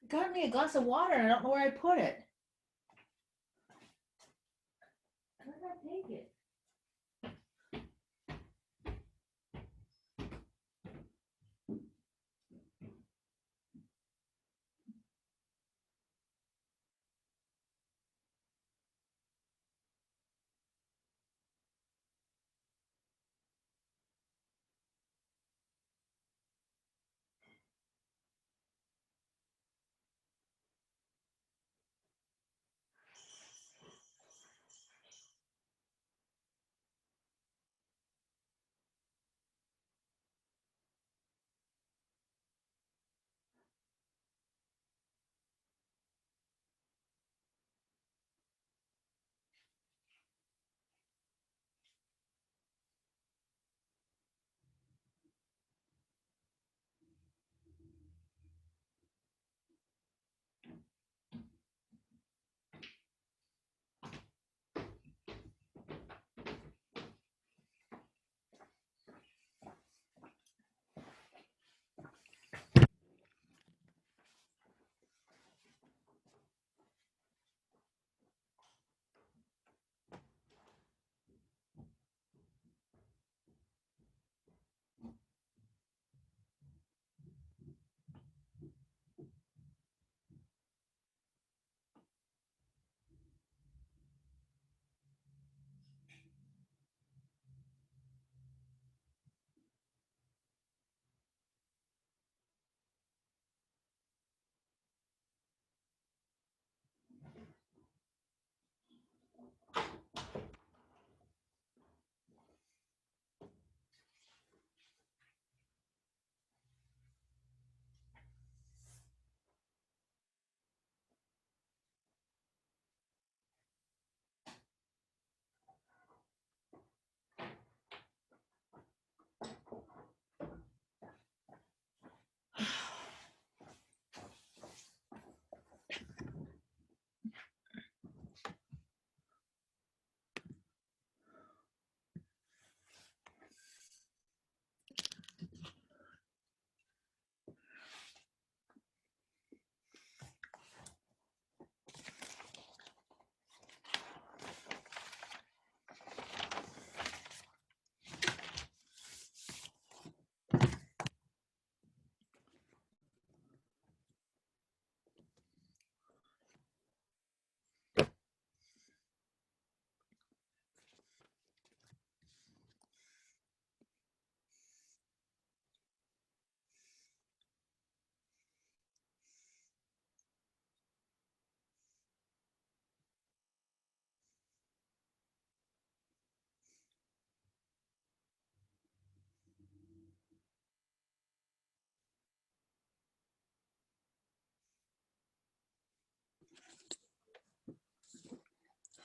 Got me a glass of water and I don't know where I put it. Where did I take it?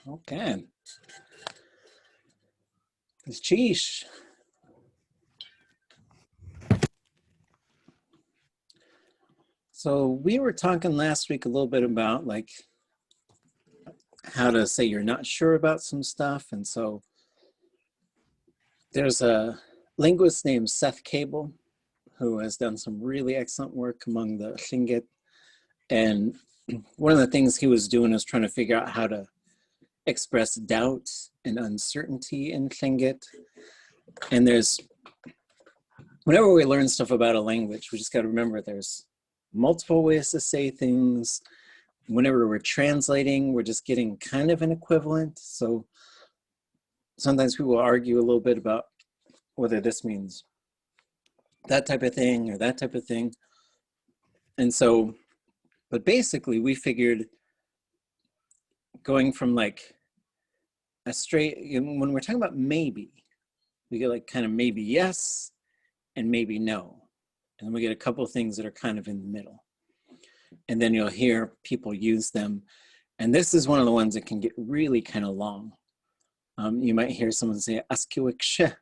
Okay. It's cheesh. So we were talking last week a little bit about like how to say you're not sure about some stuff. And so there's a linguist named Seth Cable who has done some really excellent work among the Tlingit. And one of the things he was doing is trying to figure out how to express doubt and uncertainty in Tlingit. And whenever we learn stuff about a language, we just got to remember there's multiple ways to say things. Whenever we're translating, we're just getting kind of an equivalent. So sometimes people argue a little bit about whether this means that type of thing or that type of thing. And so, but basically we figured going from like a straight, when we're talking about maybe, we get like kind of maybe yes and maybe no. And we get a couple of things that are kind of in the middle. And then you'll hear people use them. And this is one of the ones that can get really kind of long. You might hear someone say, ʼaduwóos'i,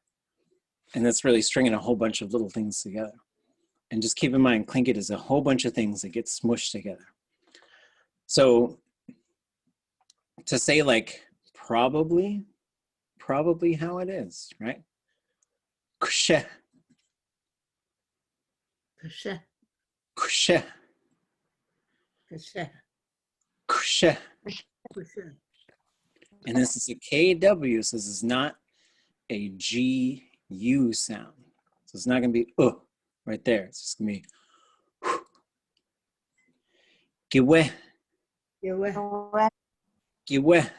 and that's really stringing a whole bunch of little things together. And just keep in mind, Tlingit is a whole bunch of things that get smushed together. So to say like, probably how it is, right? ʼaduwóos'i. Kasha, ʼaduwóos'i. kasha, ʼaduwóos'i. kasha. And this is a KW, so this is not a GU sound. So it's not gonna be right there. It's just gonna be giwe, Yawa, giwe.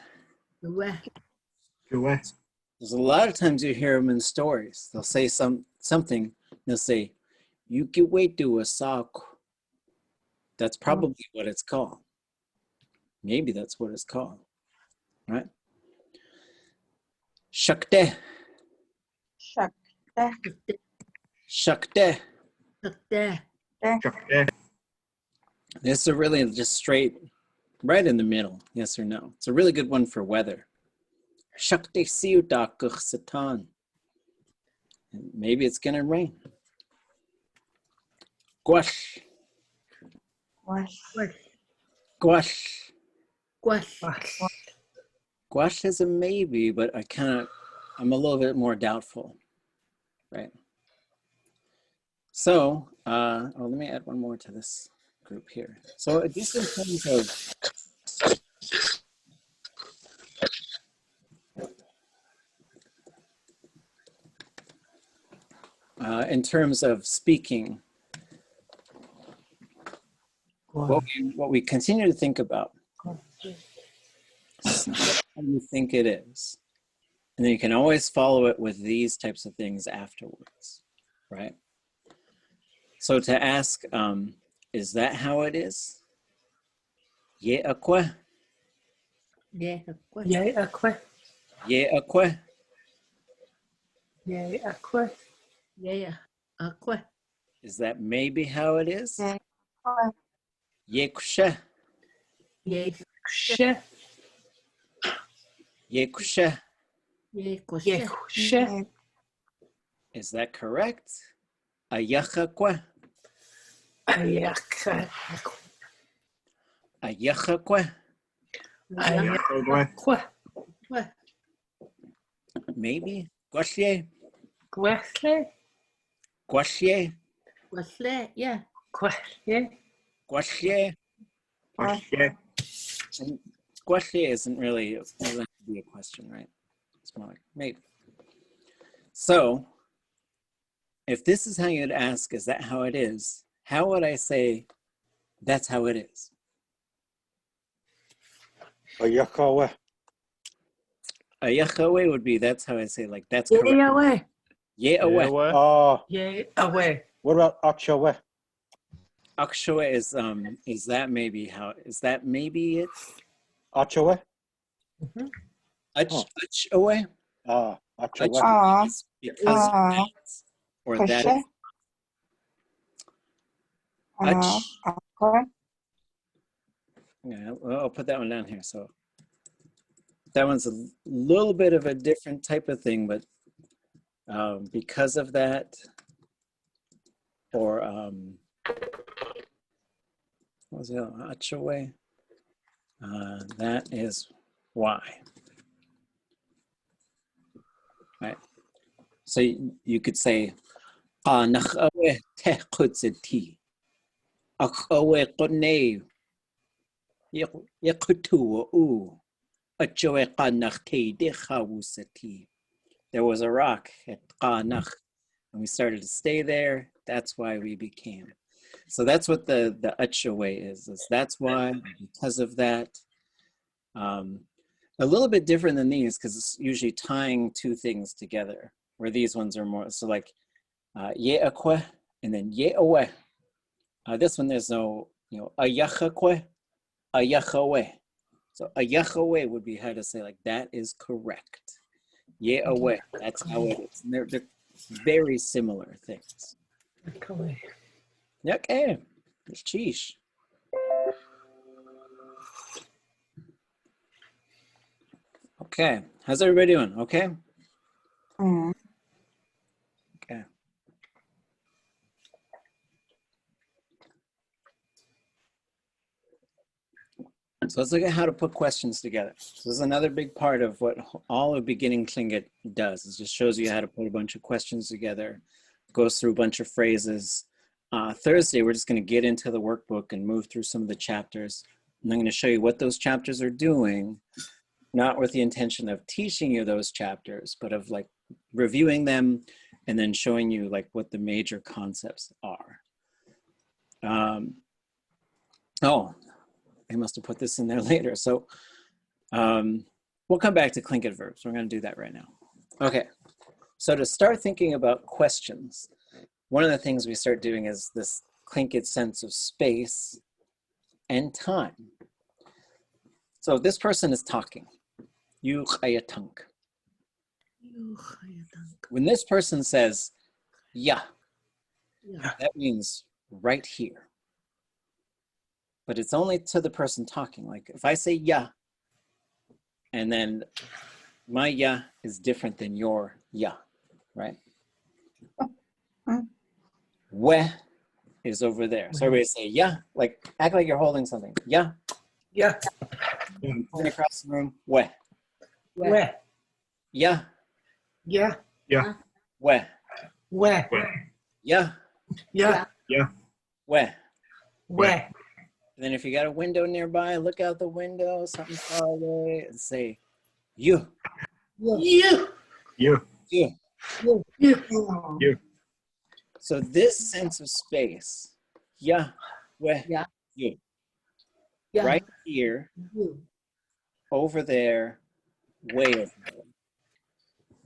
yawa. There's a lot of times you hear them in stories. They'll say something, they'll say, you giwe do a sock. That's probably what it's called. Maybe that's what it's called, right? Shakte, Shakte. shakte. Shakta, This is a really just straight, right in the middle, yes or no. It's a really good one for weather. Shakte siudakuch satan. Maybe it's gonna rain. Gwash, Wash. gwash. Gwash. Gwash is a maybe, but I'm a little bit more doubtful, right? So, let me add one more to this group here. So just in terms of speaking, what we continue to think about, how do you think it is? And then you can always follow it with these types of things afterwards, right? So to ask, is that how it is? Ye akwa? Yeah, Yay, aqua. Ye akwa? Yay, aqua. yeah, aqua. Is that maybe how it is? Yeah. Ye kusha? Yeah, She. Ye kusha? yeah, Yay, kosha. she. Is that correct? Ayachakwa? Ayaka. Ayachakwa? Ayakwa. What? Maybe? Gwashye? Gwasle. Gwashye? What's that? Yeah. Gwasle. Gwashye? And Gwashye isn't really, it doesn't have to be a question, right? It's more like maybe. So, if this is how you'd ask, is that how it is? How would I say, that's how it is? Ayakawa. Ayachawe would be, that's how I say, like, that's correct. Yay, away. Ye awe. Oh, Yay, away. what about Akshawe? Akshawe is that maybe how, is that maybe it? Achawe? Achawe? Ah, Achawe. Ah. Because that's, or that is. Kosha. Aqua. Yeah, I'll put that one down here. So that one's a little bit of a different type of thing, but because of that, or what was it? Achaway. That is why. Right. So you could say, "Nachawe techutzeti, achawe qonei, yakutu u, achawe qanachte dechawuseti." There was a rock at Qanach, and we started to stay there. That's why we became. So that's what the achawe is. That's why, because of that. A little bit different than these because it's usually tying two things together, where these ones are more, so like ye akwe and then ye awe. This one there's no, ayachakwe, ayachawe. So ayachawe would be how to say like that is correct. Ye awe, that's how it is. And they're very similar things. Okay, it's cheesh. Okay, how's everybody doing? Okay? Okay. So let's look at how to put questions together. So this is another big part of what all of beginning Tlingit does. It just shows you how to put a bunch of questions together, goes through a bunch of phrases. Thursday, we're just going to get into the workbook and move through some of the chapters. And I'm going to show you what those chapters are doing, not with the intention of teaching you those chapters, but of like reviewing them and then showing you like what the major concepts are. Oh, I must have put this in there later. So we'll come back to Tlingit verbs. We're going to do that right now. Okay, so to start thinking about questions, one of the things we start doing is this Tlingit sense of space and time. So this person is talking. You chayatunk. When this person says, yeah, that means right here. But it's only to the person talking. Like if I say yeah, and then my yeah is different than your yeah, right? We is over there. So everybody say yeah, like act like you're holding something. Yeah. Yeah. Point across the room. We. Where? Yeah. Yeah. Yeah. We. Where? Yeah. Yeah. Yeah. We. Where? And then if you got a window nearby, look out the window, something far away, and say, you. You. You. You. You. So this sense of space, yeah, we, Yeah. you. Yeah. Right here, over there, way over there.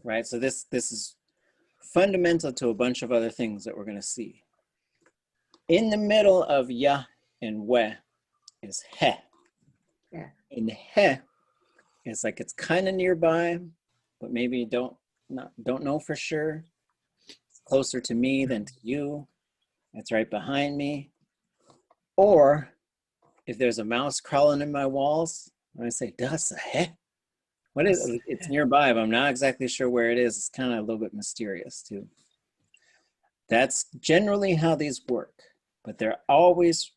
Right? So this is fundamental to a bunch of other things that we're going to see. In the middle of ya and we is he. Yeah. And he is like it's kind of nearby, but maybe don't know for sure. It's closer to me than to you. It's right behind me. Or if there's a mouse crawling in my walls, when I say das a he, what is it? It's nearby, but I'm not exactly sure where it is. It's kind of a little bit mysterious too. That's generally how these work, but they're always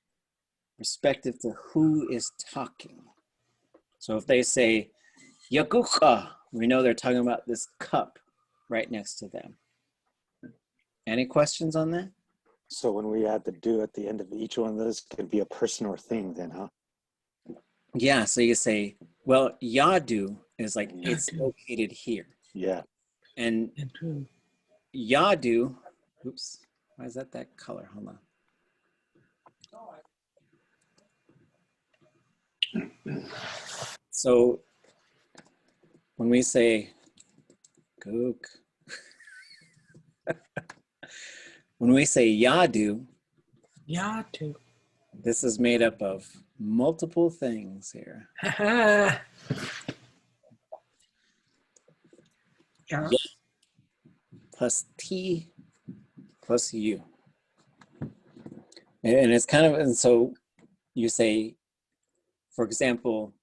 respective to who is talking. So if they say yakucha, we know they're talking about this cup right next to them. Any questions on that? So when we add the do at the end of each one of those, it could be a person or thing then, huh? Yeah, so you say, well, yadu is like it's located here. Yeah. And yadu, oops, why is that color? Hold on. So when we say gook, when we say yadu, Yadu. this is made up of multiple things here. Yeah. Plus T plus U. And it's kind of, and so you say, for example,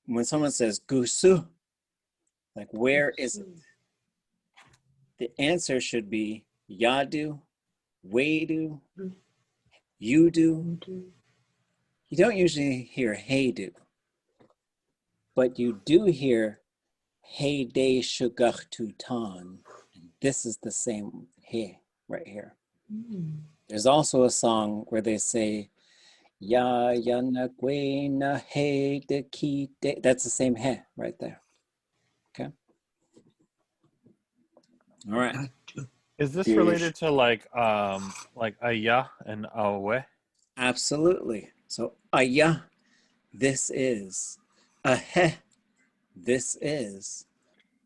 when someone says gusu, Like, where is it? The answer should be yadu, wadu, you do. You don't usually hear hey do, but you do hear hey day shugach tutan. This is the same hey right here. There's also a song where they say ya yana na hey de ki de. That's the same hey right there. Okay. All right. Is this related to like aya and awe? Absolutely. So aya, this is. Ahe, this is.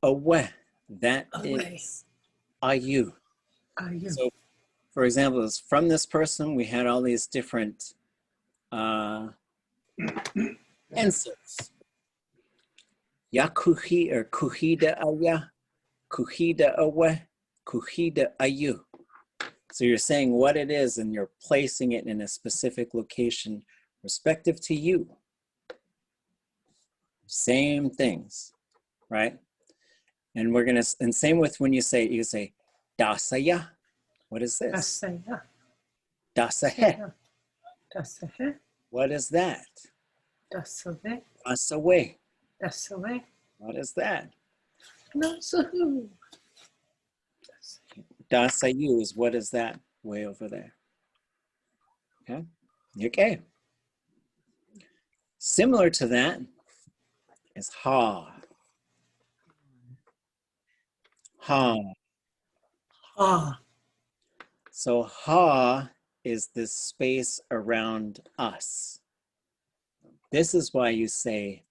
Awe, that is. Ayu. So, for example, it's from this person, we had all these different answers. Ya kuhi or kuhida aya, kuhida awe, kuhida ayu. So you're saying what it is and you're placing it in a specific location respective to you. Same things, right? And we're gonna, and same with when you say dasaya. What is this? Dasaya. Dasahe. Dasahe. What is that? Dasave. Dasawe. Dasave. What is that? Dasahu. Dasayu is what is that way over there? Okay. Okay. Similar to that is ha. Ha. Ah. So ha is this space around us. This is why you say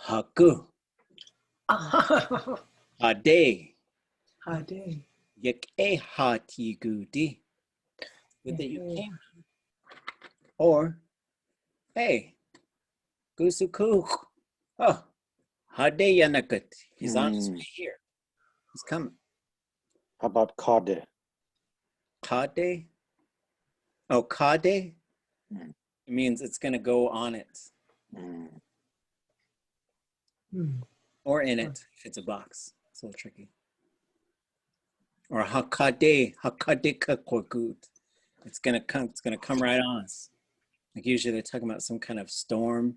haku, Aadé, Aadé. yake hati gudi. Good that you came. Or, hey, gusuku. Oh, Aadé yanakut. He's on his way here. He's coming. How about kade? Kade? Oh, kade? It means it's going to go on it. Or in it, if it's a box. It's a little tricky. Or hakade kakwagut. It's going to come right on us. Like usually they're talking about some kind of storm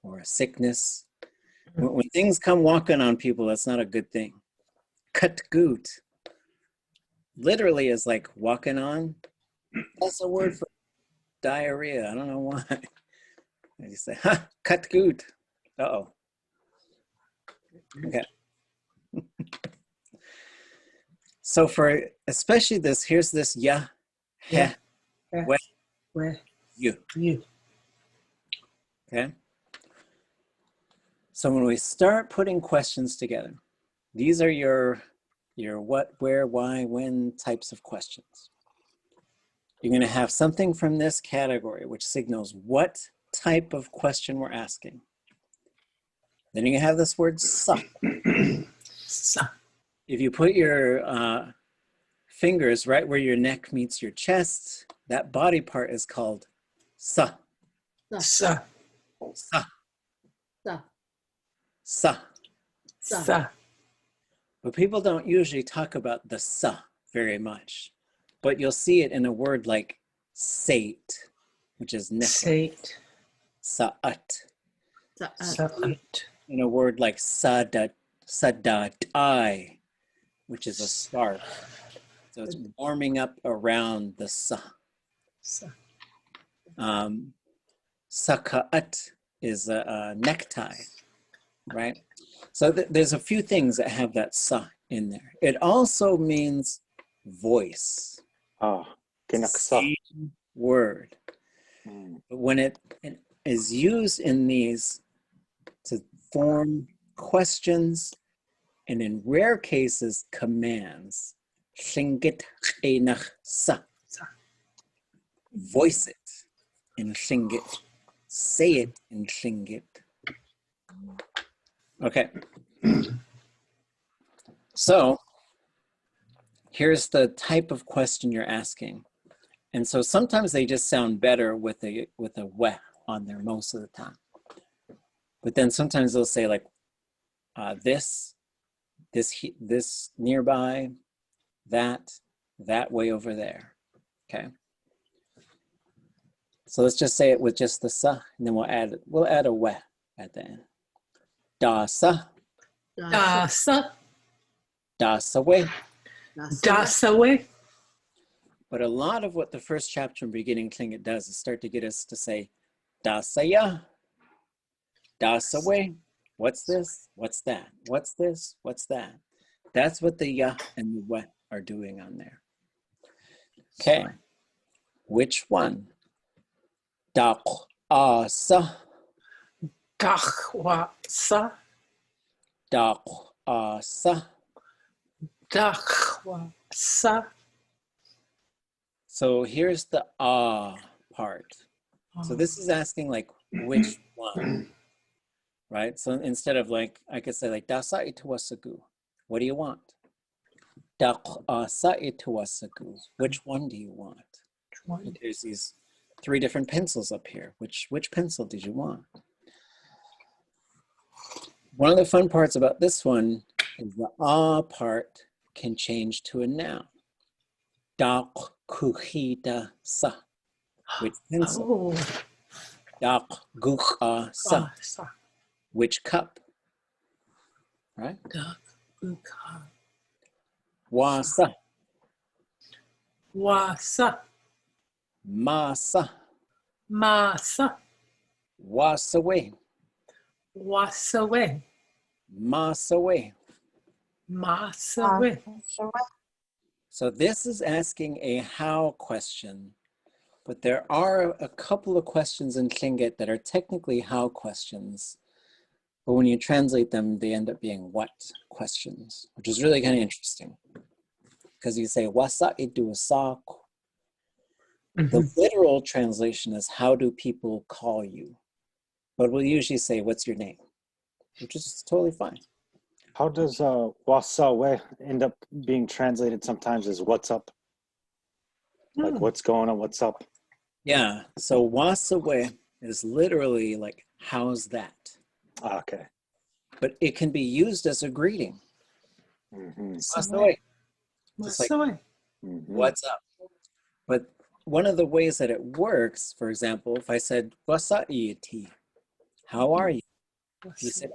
or a sickness. When things come walking on people, that's not a good thing. Katgut literally is like walking on. That's a word for diarrhea. I don't know why. You say, ha, katgut. Uh-oh. Okay. So for especially this, here's this ya, he, we, you. Okay. So when we start putting questions together, these are your what, where, why, when types of questions. You're going to have something from this category which signals what type of question we're asking. Then you have this word sa. Sa. If you put your fingers right where your neck meets your chest, that body part is called sa. Sa. Sa. Sa. Sa. Sa. But people don't usually talk about the sa very much. But you'll see it in a word like sate, which is neck. Sate. Sa'at. Sa'at. In a word like sadat, sadatai, which is a scarf. So it's warming up around the sa. Sakaat is a necktie, right? So there's a few things that have that sa in there. It also means voice. Kinaksa. Same word. But when it is used in these to form questions and in rare cases commands, Tlingit enach sa. Voice it in Tlingit. Say it in Tlingit. Okay. So here's the type of question you're asking. And so sometimes they just sound better with a we on there most of the time. But then sometimes they'll say like this, this nearby, that way over there. Okay. So let's just say it with just the sa, and then we'll add a we at the end. Dasa, Dasa. dasawe. Dasawe. But a lot of what the first chapter in beginning Tlingit does is start to get us to say dasaya, dasawe. What's this? What's that? What's this? What's that? That's what the ya and the we are doing on there. Okay. Which one? Daq'asa. Daq'asa. Daq'asa. Daq'asa. So here's the part. So this is asking like which one, right? So instead of like, I could say like dasa ituwasagu. What do you want? Daq'asa ituwasagu. Which one do you want? There's these 3 different pencils up here. Which pencil did you want? One of the fun parts about this one is the part can change to a noun. Daq'kuhita sa. Which pencil? Daq'guqa sa. Which cup? Right? Wasa. Wasa. Masa. Masa. Wasawe. Wasawe. Masawe. Masawe. So this is asking a how question, but there are a couple of questions in Tlingit that are technically how questions, but when you translate them, they end up being what questions, which is really kind of interesting. Because you say, wasa ʼaduwóos'i. The literal translation is, how do people call you? But we'll usually say, what's your name? Which is totally fine. How does wasawe end up being translated sometimes as what's up? Like what's going on, what's up? Yeah, so wasawe is literally like, how's that? Okay. But it can be used as a greeting. Wasawe. Just like, what's up? But one of the ways that it works, for example, if I said, ʼaduwóos'i, how are you? You said,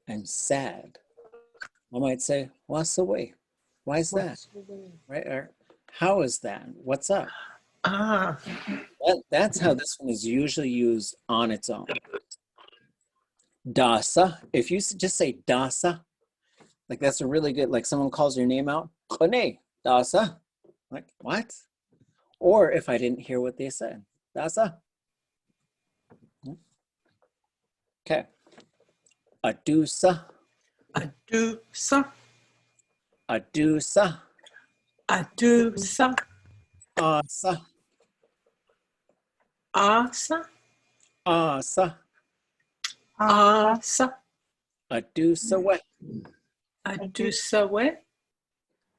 I'm sad. I might say, wasawe. Why is that? Right? Or, how is that? What's up? That's how this one is usually used on its own. Dasa, if you just say dasa, like that's a really good, like someone calls your name out, Kone, dasa. Like, what? Or if I didn't hear what they said, dasa. Okay. Adusa. Adusa. Adusa. Adusa. Asa. Asa. Asa. Asa. Adusawe. Adusawe.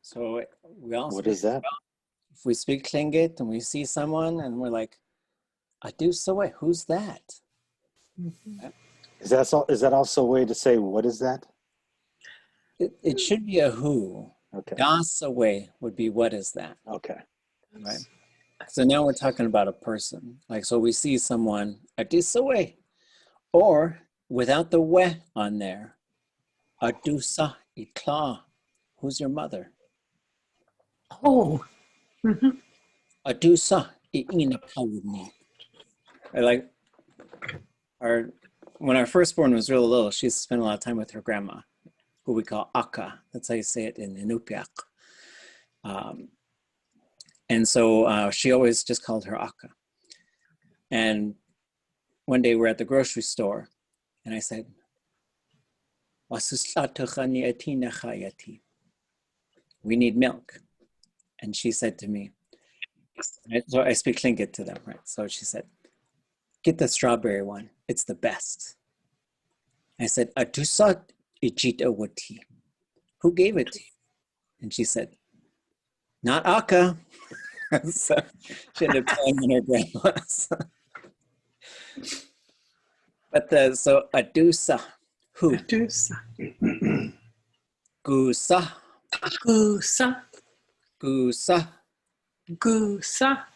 So we also. What is that? If we speak Tlingit and we see someone and we're like, Adusawe, who's that? Is that also a way to say what is that? It should be a who. Okay. Dasawe would be what is that? Okay. Right. So now we're talking about a person. Like, so we see someone, Adusawe, or without the we on there, Adusa ikla. Who's your mother? Oh. Adusa iina pawudni. Like, when our firstborn was real little, she spent a lot of time with her grandma, who we call Aka. That's how you say it in Inupiaq. And so she always just called her Aka. And one day we're at the grocery store, and I said, we need milk. And she said to me, so I speak Tlingit to them, right? So she said, get the strawberry one. It's the best. I said, Adusa ijita wati. Who gave it to you? And she said, not Aka. So she ended up telling on her grandma's. But so Adusa, who? Adusa. Gusa. Gusa. Gusa. Gusa.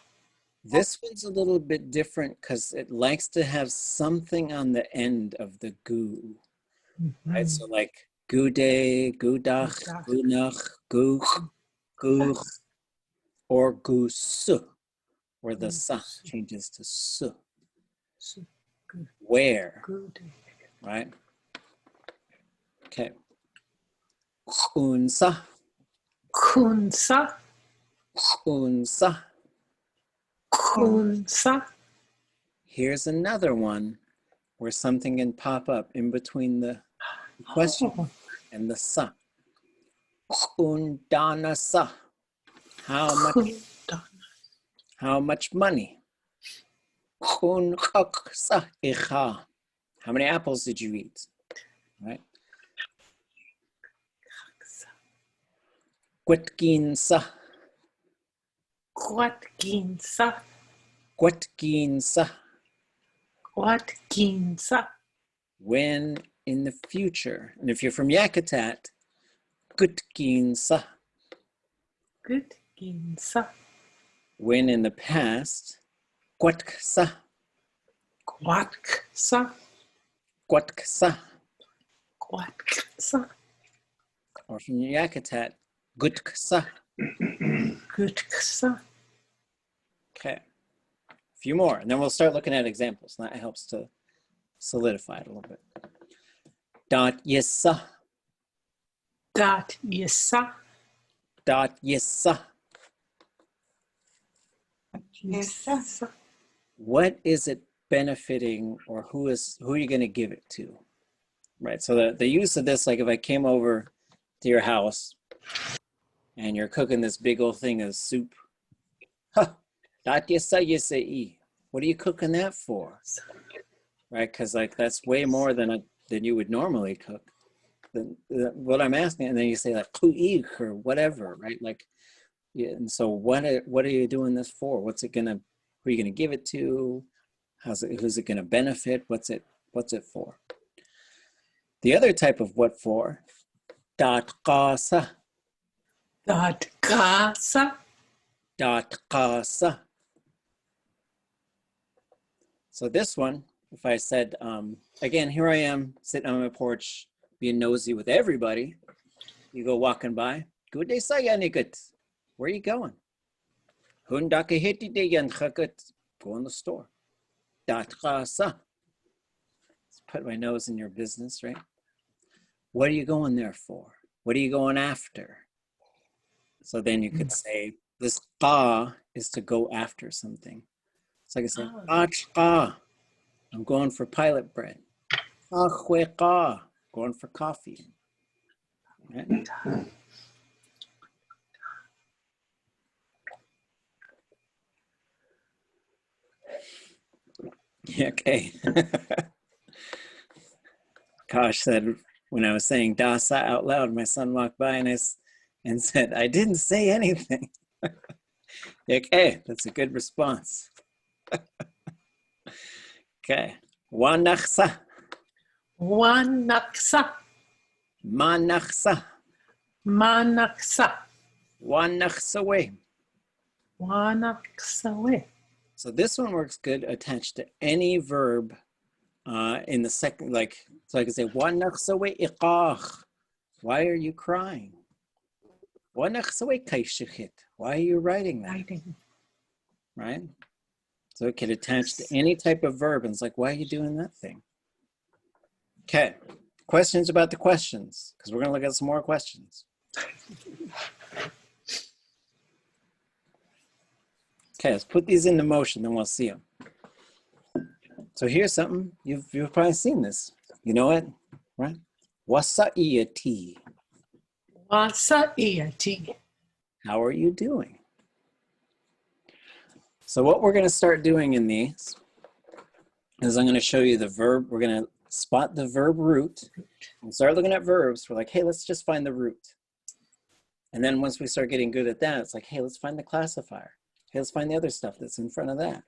This one's a little bit different because it likes to have something on the end of the gu. Right? So like gude, gudach, gunach, guch, guch, or gusu, where the sa changes to su. Where, right? Okay. Unsa. Kunsa. Unsa. Kunsa. Here's another one where something can pop up in between the question and the sa. Undana sa. How much money? Sa icha. How many apples did you eat? Right? Quetkinsa. Quatkinsa. Quetkinsa. Quatkinsa. When in the future. And if you're from Yakutat, Gutkinsa. Gutkinsa. When in the past, Quatksa. Quatksa. Quatksa. Quatksa. Or from Yakutat, Gutksa. Gutksa. Okay. A few more, and then we'll start looking at examples. And that helps to solidify it a little bit. Dot yissa. Dot yissa. Dot yissa. Yes. What is it benefiting, or who are you going to give it to? Right. So the use of this, like if I came over to your house and you're cooking this big old thing of soup. Dot yissa yissa. What are you cooking that for? Right? Because like that's way more than you would normally cook. What I'm asking, and then you say like ku'ik or whatever, right? Like, yeah. And so what are you doing this for? Who are you gonna give it to? Who's it gonna benefit? What's it for? The other type of what for, dot qasa. Dot qasa. Dot qasa. So this one, if I said, again, here I am sitting on my porch, being nosy with everybody. You go walking by. Good day, sayanikut. Where are you going? Hundakahiti de yanchakut. Go in the store. Datrasa. Let's put my nose in your business, right? What are you going there for? What are you going after? So then you could say, this qa is to go after something. So I can say, achqa. I'm going for pilot bread. Achweqa. Going for coffee. Right? Okay. Kosh said, when I was saying dasa out loud, my son walked by and said, I didn't say anything. Okay, that's a good response. Okay. Wanaksa. Wanaksa. Manaksa. Manaksa. Wanaksawe. Wanaksawe. So this one works good attached to any verb in the second, like, so I can say, Wanaksawe iqach. Why are you crying? Wanaksawe kaishikit. Why are you writing that? Right? So it can attach to any type of verb, and it's like, why are you doing that thing? Okay, questions about the questions, because we're going to look at some more questions. Okay, let's put these into motion, then we'll see them. So here's something, you've probably seen this. You know it, right? Wasa'iyati. Wasa'iyati. How are you doing? So what we're going to start doing in these is I'm going to show you the verb. We're going to spot the verb root and start looking at verbs. We're like, hey, let's just find the root. And then once we start getting good at that, it's like, hey, let's find the classifier. Hey, let's find the other stuff that's in front of that.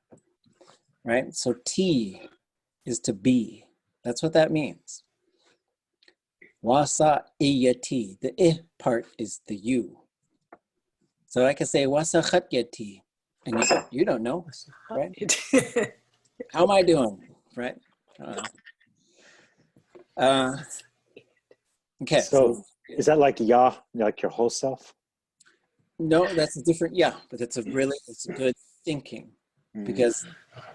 Right? So T is to be. That's what that means. ʼaduwóos'i. The I part is the U. So I can say ʼaduwóos'i, and you don't know, right? How am I doing, right? Okay. So is that like ya, like your whole self? No, that's a different yeah, but it's a good thinking, because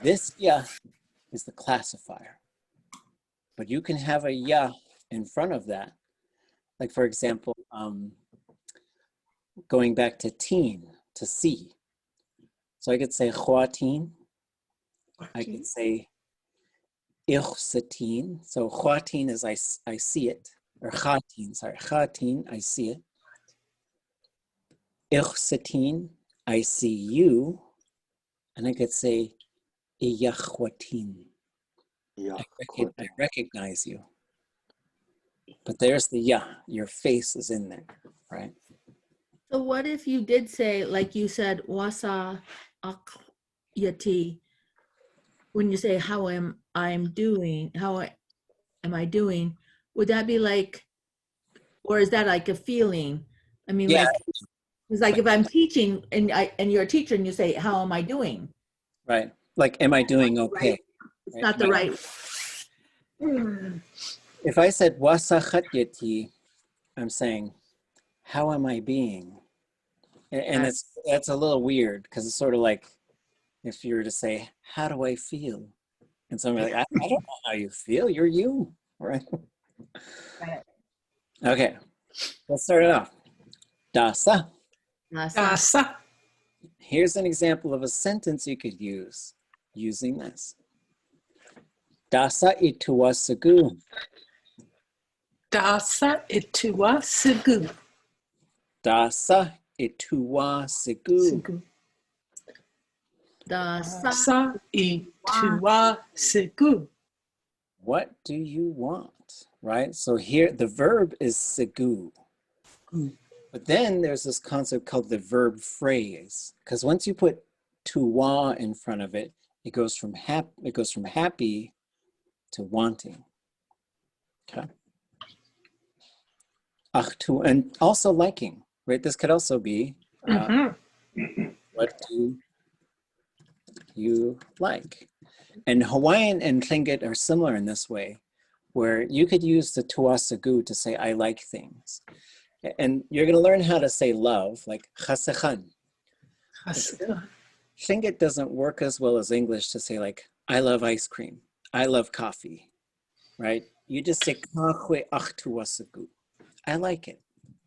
this yeah is the classifier. But you can have a ya in front of that. Like, for example, going back to teen, to see. So I could say huatin. I could say ʼaduwóos'i. So huatin is I see it, or chatin, I see it. ʼaduwóos'i, I see you, and I could say ʼaduwóos'i. I recognize you. But there's the ya, your face is in there, right? So what if you did say, like you said, wasa yati, when you say how am I doing, would that be like, or is that like a feeling? I mean, Yeah. like, it's like if I'm teaching and you're a teacher and you say, how am I doing? Right. Like, am I doing okay? Right. It's not the right. If I said wasa yati, I'm saying, how am I being? And that's a little weird, because it's sort of like if you were to say, how do I feel? And somebody like, I don't know how you feel. You're you, right? Okay, let's start it off. Dasa. Dasa. Here's an example of a sentence you could use using this. Dasa ʼaduwóos'i. Dasa ʼaduwóos'i. Dasa ʼaduwóos'i. Dasa ʼaduwóos'i. What do you want? Right? So here the verb is sigu. But then there's this concept called the verb phrase, because once you put tuwa in front of it, it goes from happy to wanting. Okay. And also liking, right? This could also be what do you like? And Hawaiian and Tlingit are similar in this way, where you could use the tuwasagu to say I like things. And you're going to learn how to say love, like chasechan. Tlingit doesn't work as well as English to say like, I love ice cream. I love coffee, right? You just say, I like it.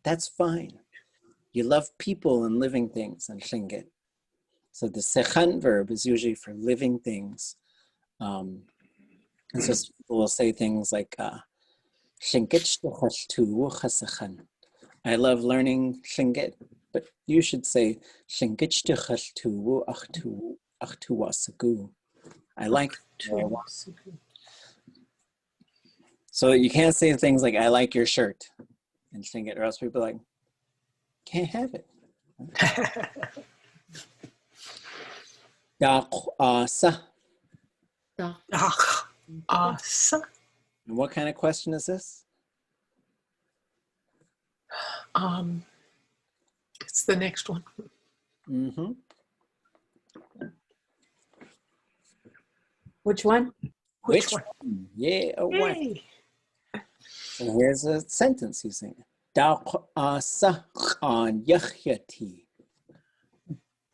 That's fine. You love people and living things in Tlingit. So the sechan verb is usually for living things. And so people will say things like, I love learning Tlingit, but you should say, I like it. So you can't say things like, I like your shirt in Tlingit, or else people are like, can't have it. Da'asa. Da'asa. And what kind of question is this? It's the next one. Mm-hmm. Which one? Which one? Yeah, what? And here's a sentence he's saying. Da'asa khan yakhyati.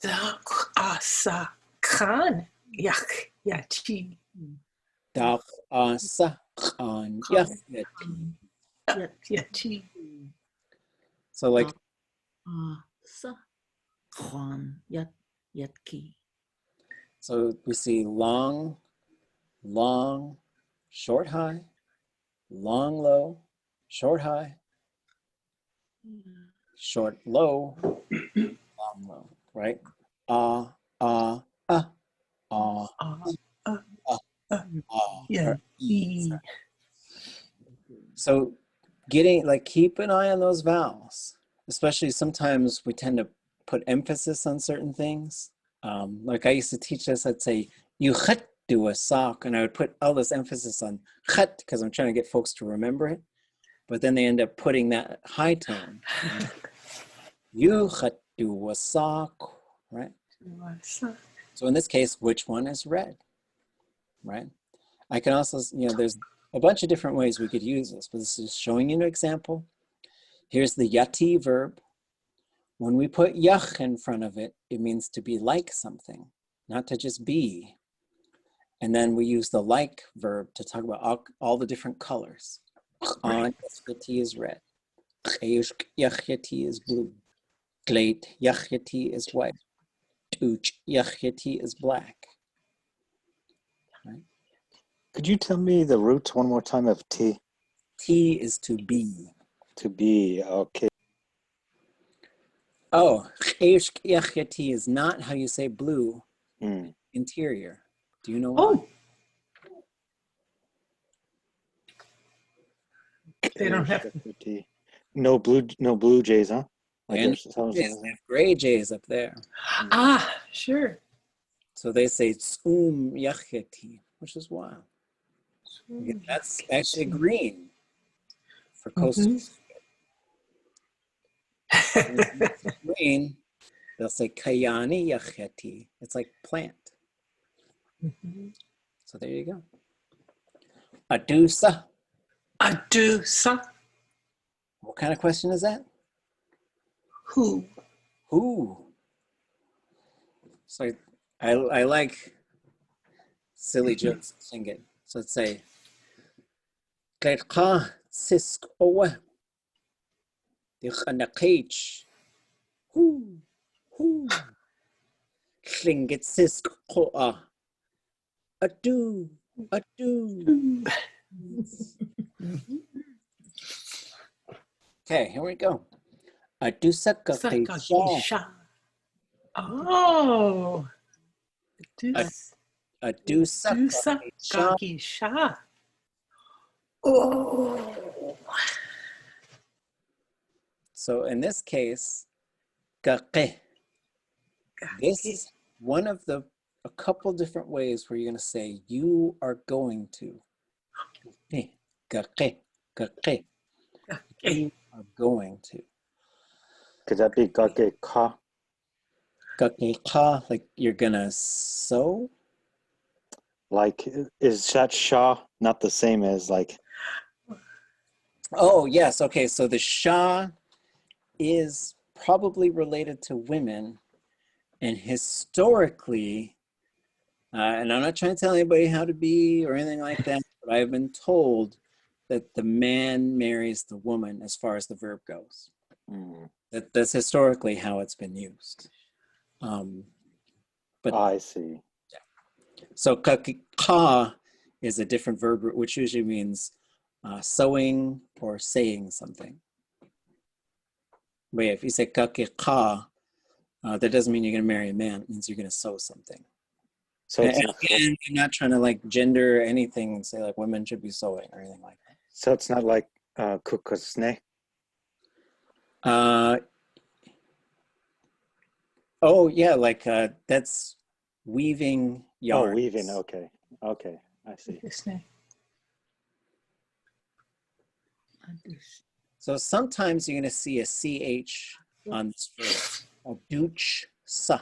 Da'asa khan yakhyati. Da'asa khan yakhyati. So like, so we see long, long, short, high, long, low, short, high, short, low, long, low, right? Yeah. So keep an eye on those vowels, especially sometimes we tend to put emphasis on certain things. Like I used to teach this, I'd say, you chat do a sock, and I would put all this emphasis on chat because I'm trying to get folks to remember it. but then they end up putting that high tone. ʼaduwóos'i, right? So in this case, which one is red, right? I can also, there's a bunch of different ways we could use this, but this is showing you an example. Here's the yati verb. When we put yach in front of it, it means to be like something, not to just be. And then we use the like verb to talk about all the different colors. On yachati is red. Yachati is blue. Glate yachati is white. Tuch yachati is black. Right? Could you tell me the roots one more time of T? T is to be. To be, okay. Oh, yachati is not how you say blue. Interior. Do you know why? Oh, they don't have. No blue jays, huh? Like And they have gray jays up there. Ah, sure. So they say tsum yachati, which is wild. Again, that's actually green for coastal. Green, they'll say kayani yachati. It's like plant. So there you go. ʼaduwóos'i. ʼaduwóos'i. What kind of question is that? Who? Who? So I like silly jokes in Tlingit. So let's say Glottal Stop. Who? Tlingit Siskoa. Adu. Okay, here we go. ʼaduwóos'i. Oh. ʼaduwóos'i. Oh. So in this case, kaqe. This is one of a couple different ways where you're going to say you are going to. Kaqe. You are going to. Could that be kake ka? Kaqe ka, like you're going to sow? Like, is that sha not the same as like? Oh, yes. Okay, so the sha is probably related to women, and historically, and I'm not trying to tell anybody how to be or anything like that, but I've been told that the man marries the woman as far as the verb goes. That's historically how it's been used. But I see. Yeah. So ka is a different verb, which usually means sowing or saying something. But yeah, if you say ka, that doesn't mean you're going to marry a man. It means you're going to sow something. So and again, I'm not trying to like gender anything and say like women should be sewing or anything like that. So it's not like kukosne? Oh yeah, like that's weaving yarns. Oh, weaving. Okay, I see. So sometimes you're going to see a ch on this verb, ʼaduwóos'i.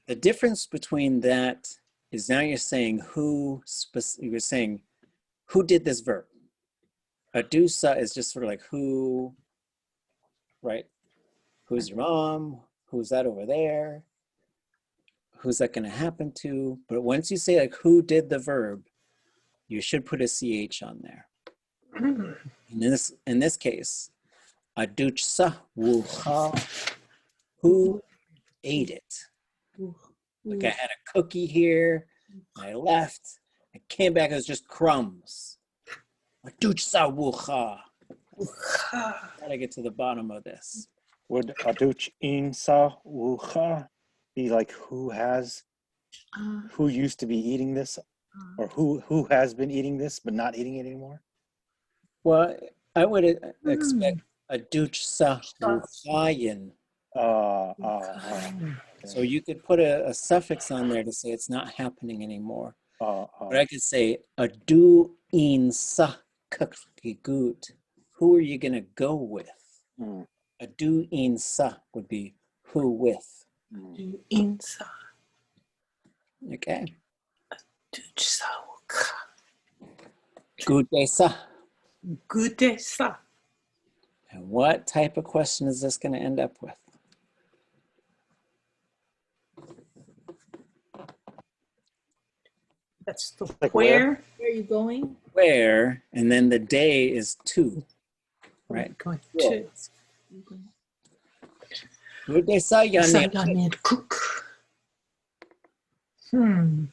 The difference between that is now you're saying you're saying who did this verb. ʼaduwóos'i is just sort of like who, right? Who's your mom? Who's that over there? Who's that going to happen to? But once you say like who did the verb, you should put a ch on there. In this case, ʼaduwóos'i, who ate it? Like I had a cookie here, I left, I came back, it was just crumbs. ʼaduwóos'i. Gotta get to the bottom of this. Would ʼaduwóos'i be like who used to be eating this, or who has been eating this but not eating it anymore? Well, I would expect ʼaduwóos'i. So you could put a suffix on there to say it's not happening anymore. But I could say ʼaduwóos'i. Kakikut. Who are you going to go with? Mm. ʼaduwóos'i would be who with. Do insa. Okay. Do sauka. ʼaduwóos'i. Good day, sa. And what type of question is this going to end up with? That's the Like where. Where are you going? Where, and then the day is to, right? Going to. ʼaduwóos'i Sa yani ya need cook. Hmm.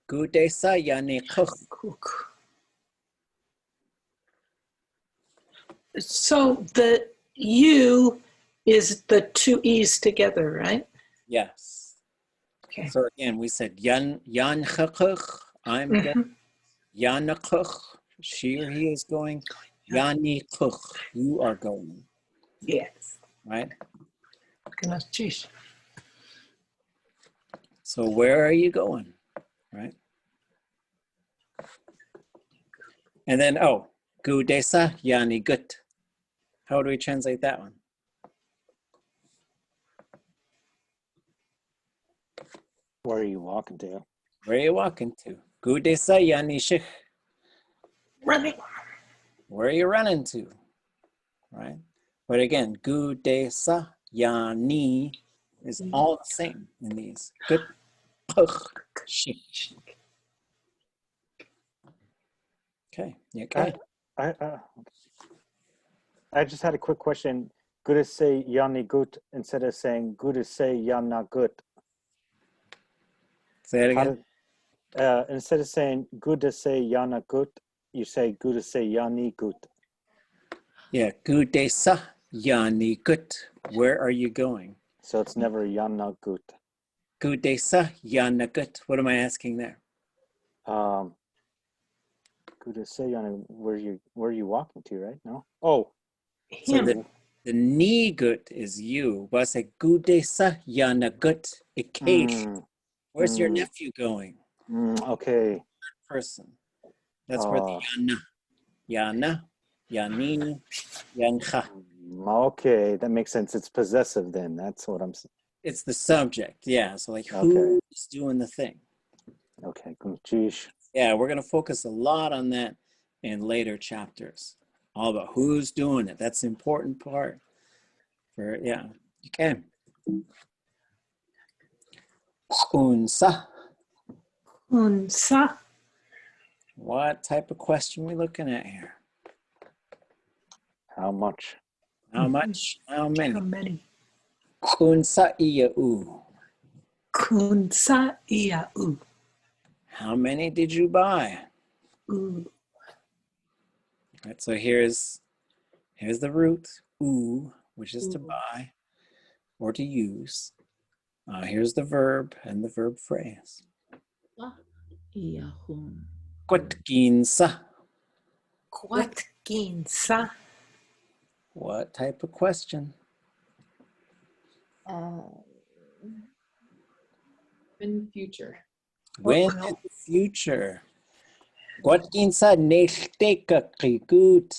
ʼaduwóos'i yani Cook. So the U is the two E's together, right? Yes. Okay. So again, we said yan I'm going. Mhm. Yanakuk, she or he is going. Yanikuk, you are going. Yes. Right? Goodness, geez. So where are you going? Right? And then, gudesa yani gut. How do we translate that one? Where are you walking to? Where are you walking to? Gudesa yani shich. Running. Where are you running to? Right? But again, gudesa yani is all the same in these. Gut, shich. Okay. You okay? I just had a quick question. Good to say yani gut instead of saying good to say yana gut. Say it again. Instead of saying good to say yana gut, you say good to say yani gut. Yeah, gudesa yani gut. Where are you going? So it's never yana gut. Gudesa yana gut. What am I asking there? Good to say yana. Where are you walking to? Right? No. Oh. So Him. the ni gut is you. But I say gudesa yana gut. Where's your nephew going? Okay. Person. That's where the yana, yani, yancha. Okay, that makes sense. It's possessive then. That's what I'm saying. It's the subject. Yeah. So like who's doing the thing? Okay. Geesh. Yeah, we're going to focus a lot on that in later chapters. All about who's doing it. That's the important part. Okay. Unsa. Unsa. What type of question are we looking at here? How much? How much? How many? How many? Unsa iya u. Kunsa ia u. How many did you buy? U. Right, so here's the root, u, which is to buy or to use. Here's the verb and the verb phrase. Kwatkinsa. Kwatkinsa. What type of question? In future. When in the future? Kwatkinsa nechteka kikut.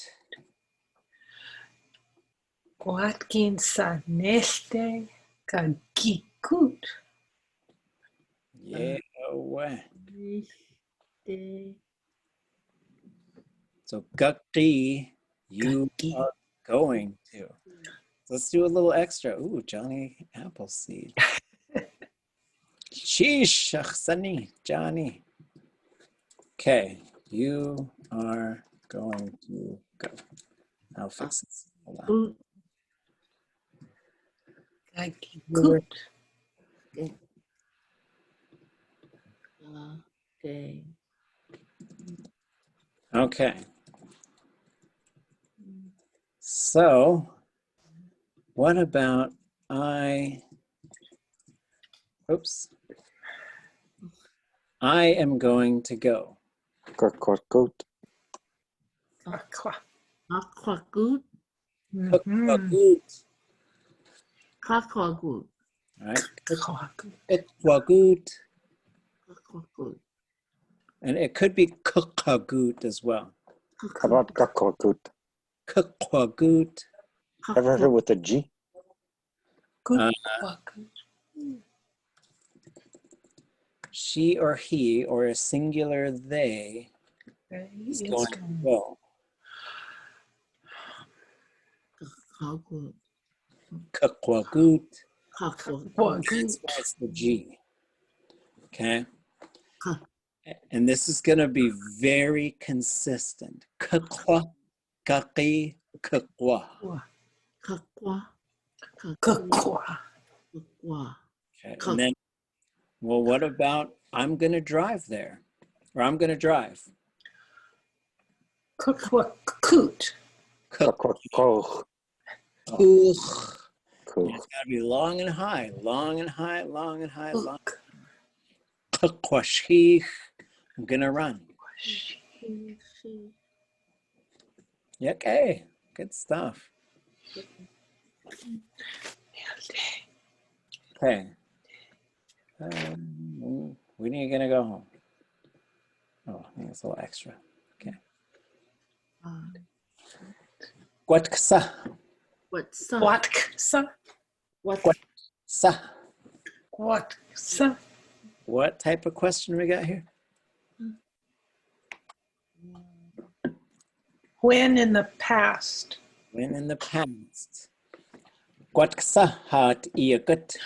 Kwatkinsa neste kagikut. Yeah, way. So gakti, you are going to. Let's do a little extra. Ooh, Johnny Appleseed. Sheesh, Sunny, Johnny. Okay, you are going to go. I'll fix this. Hold on. Kagikut. Okay. Okay. So, what about I am going to go. Goat. Aqua. Aquagut. Kakwagut. Right? Aquagut. Itwagut. Aquagut. And it could be kukwagut as well. How about kakokut? Kukwagut. Ever heard it with a G? Good. She or he or a singular they is going to go. Kukwagut. That's the G. Okay. And this is going to be very consistent. Kukwa, kaki, kukwa. Okay. And then, well, what about I'm going to drive there? Or I'm going to drive. Coot. Kakokok. Cool. Cool. It's got to be long and high, long and high, long and high, long. Kukwashich. I'm going to run. Okay. Good stuff. Okay. When are you going to go home? Oh, I think it's a little extra. Okay. Quatksa. What's up? Watksa. Sa. Watksa. What type of question we got here? When in the past. When in the past. Quatksa hat iagut.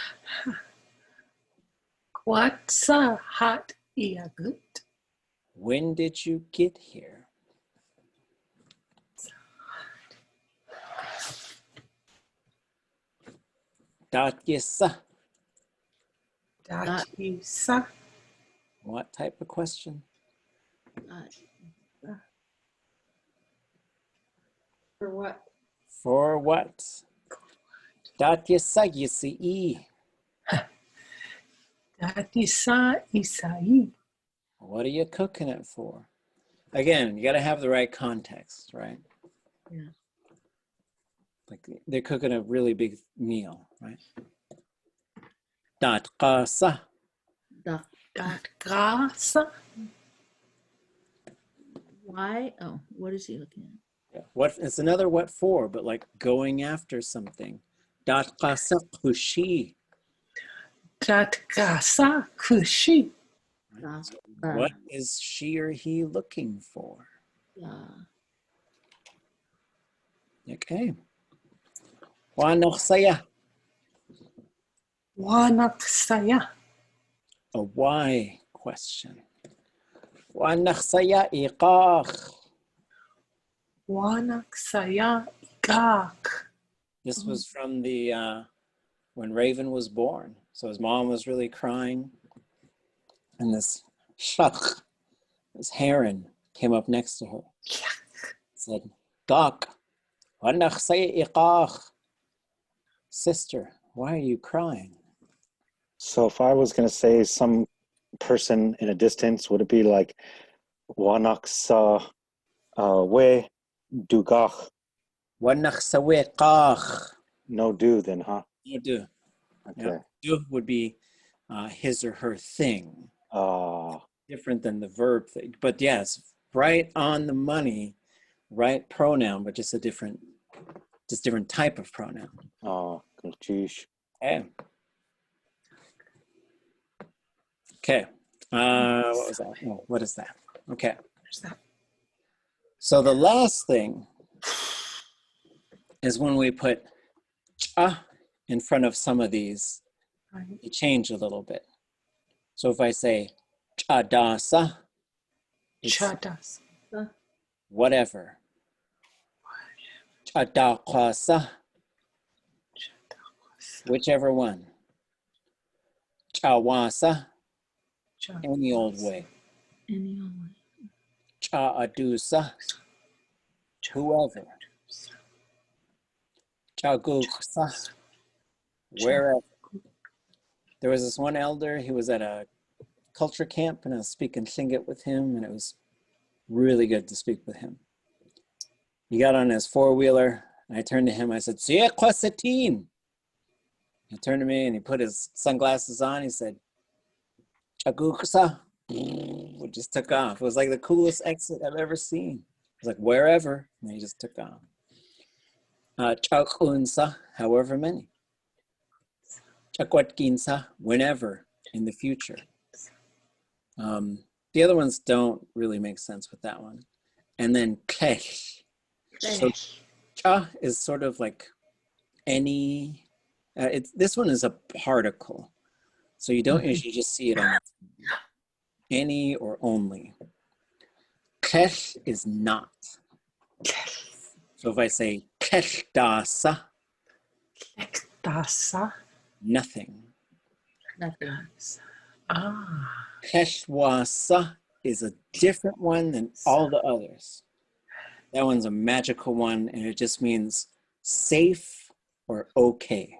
Watsa hot iagut. When did you get here? Datyesa. Datisa. What type of question? For what? For what? Datyesa yisi. Datisa isai. What are you cooking it for? Again, you got to have the right context, right? Yeah. Like they're cooking a really big meal, right? Datkasa. Datgrasa. Why? Oh, what is he looking at? What? It's another what for, but like going after something. Datkasa kushi. Datgasa kushi. What is she or he looking for? Okay. Wanaksaya. Wanaksaya. A why question. Wanaksaya iqaq. Wanaksaya igak. This was from the when Raven was born. So his mom was really crying. And this shach, this heron, came up next to her. Said, Gak, sister, why are you crying? So if I was going to say some person in a distance, would it be like Wanaksa we dugach? No do then, huh? No do. Okay. Yep. Do would be his or her thing. Different than the verb thing. But yes, right on the money, right pronoun, but just different type of pronoun. Oh, geez. Okay. Okay. What was that? Oh, what is that? Okay. So the last thing is when we put cha in front of some of these, they change a little bit. So if I say chadasa, Chadas. whatever. Chadakwasa, whichever one. Chawasa, any old way. Any old way. Chaadusa, whoever. Chaguksa, wherever. There was this one elder, he was at a culture camp and I was speaking Tlingit with him and it was really good to speak with him. He got on his four-wheeler and I turned to him, I said, Siya kwasatin. He turned to me and he put his sunglasses on. He said, Chaguksa, it just took off. It was like the coolest exit I've ever seen. It was like wherever, and he just took off. Chakunsa, however many. Chakwatkinsa, whenever, in the future. The other ones don't really make sense with that one. And then klesh. So cha is sort of like any, this one is a particle. So you don't usually just see it on any or only. Klesh is not. So if I say kleshdasa, nothing. Nothing. Keshwasa is a different one than all the others. That one's a magical one, and it just means safe or okay.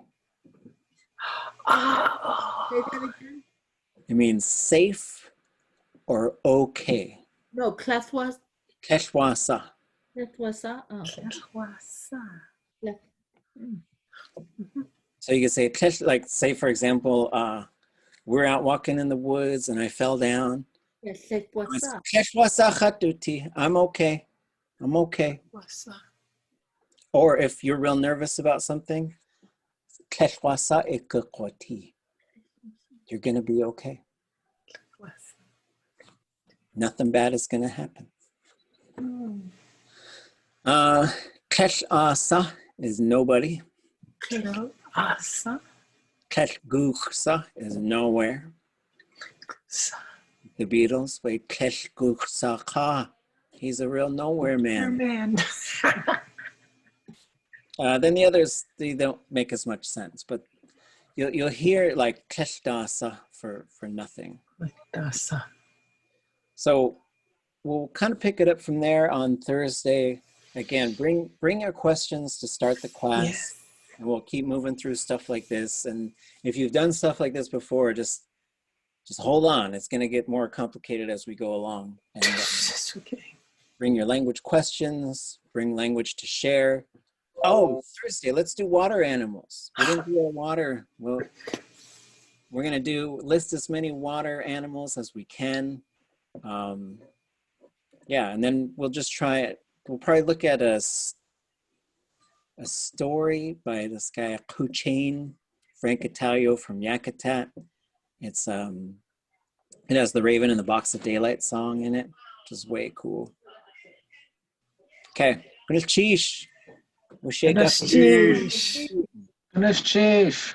Say that again? It means safe or okay. No, Klethwas. Keshwasa. Klethwasa. Oh. So you can say, like, say, for example, we're out walking in the woods and I fell down. Klethwasa. Keshwasa khatuti. I'm okay. I'm okay. Or if you're real nervous about something, keshwasa ikakoti. You're going to be okay. Nothing bad is going to happen. Keshasa is nobody. Keshguksa is nowhere. The Beatles play Keshguksaka. He's a real nowhere man. Then the others, they don't make as much sense, but you'll hear like Keshdasa for nothing. So we'll kind of pick it up from there on Thursday. Again, bring your questions to start the class, and we'll keep moving through stuff like this. And if you've done stuff like this before, just hold on. It's going to get more complicated as we go along. And bring your language questions, bring language to share. Oh, Thursday, let's do water animals. We didn't do our water. Well, we're going to list as many water animals as we can. Yeah, and then we'll just try it. We'll probably look at a story by this guy, Kuchain Frank Italio from Yakutat. It's it has the Raven and the Box of Daylight song in it, which is way cool. Okay, Cheesh. Finish, Chief.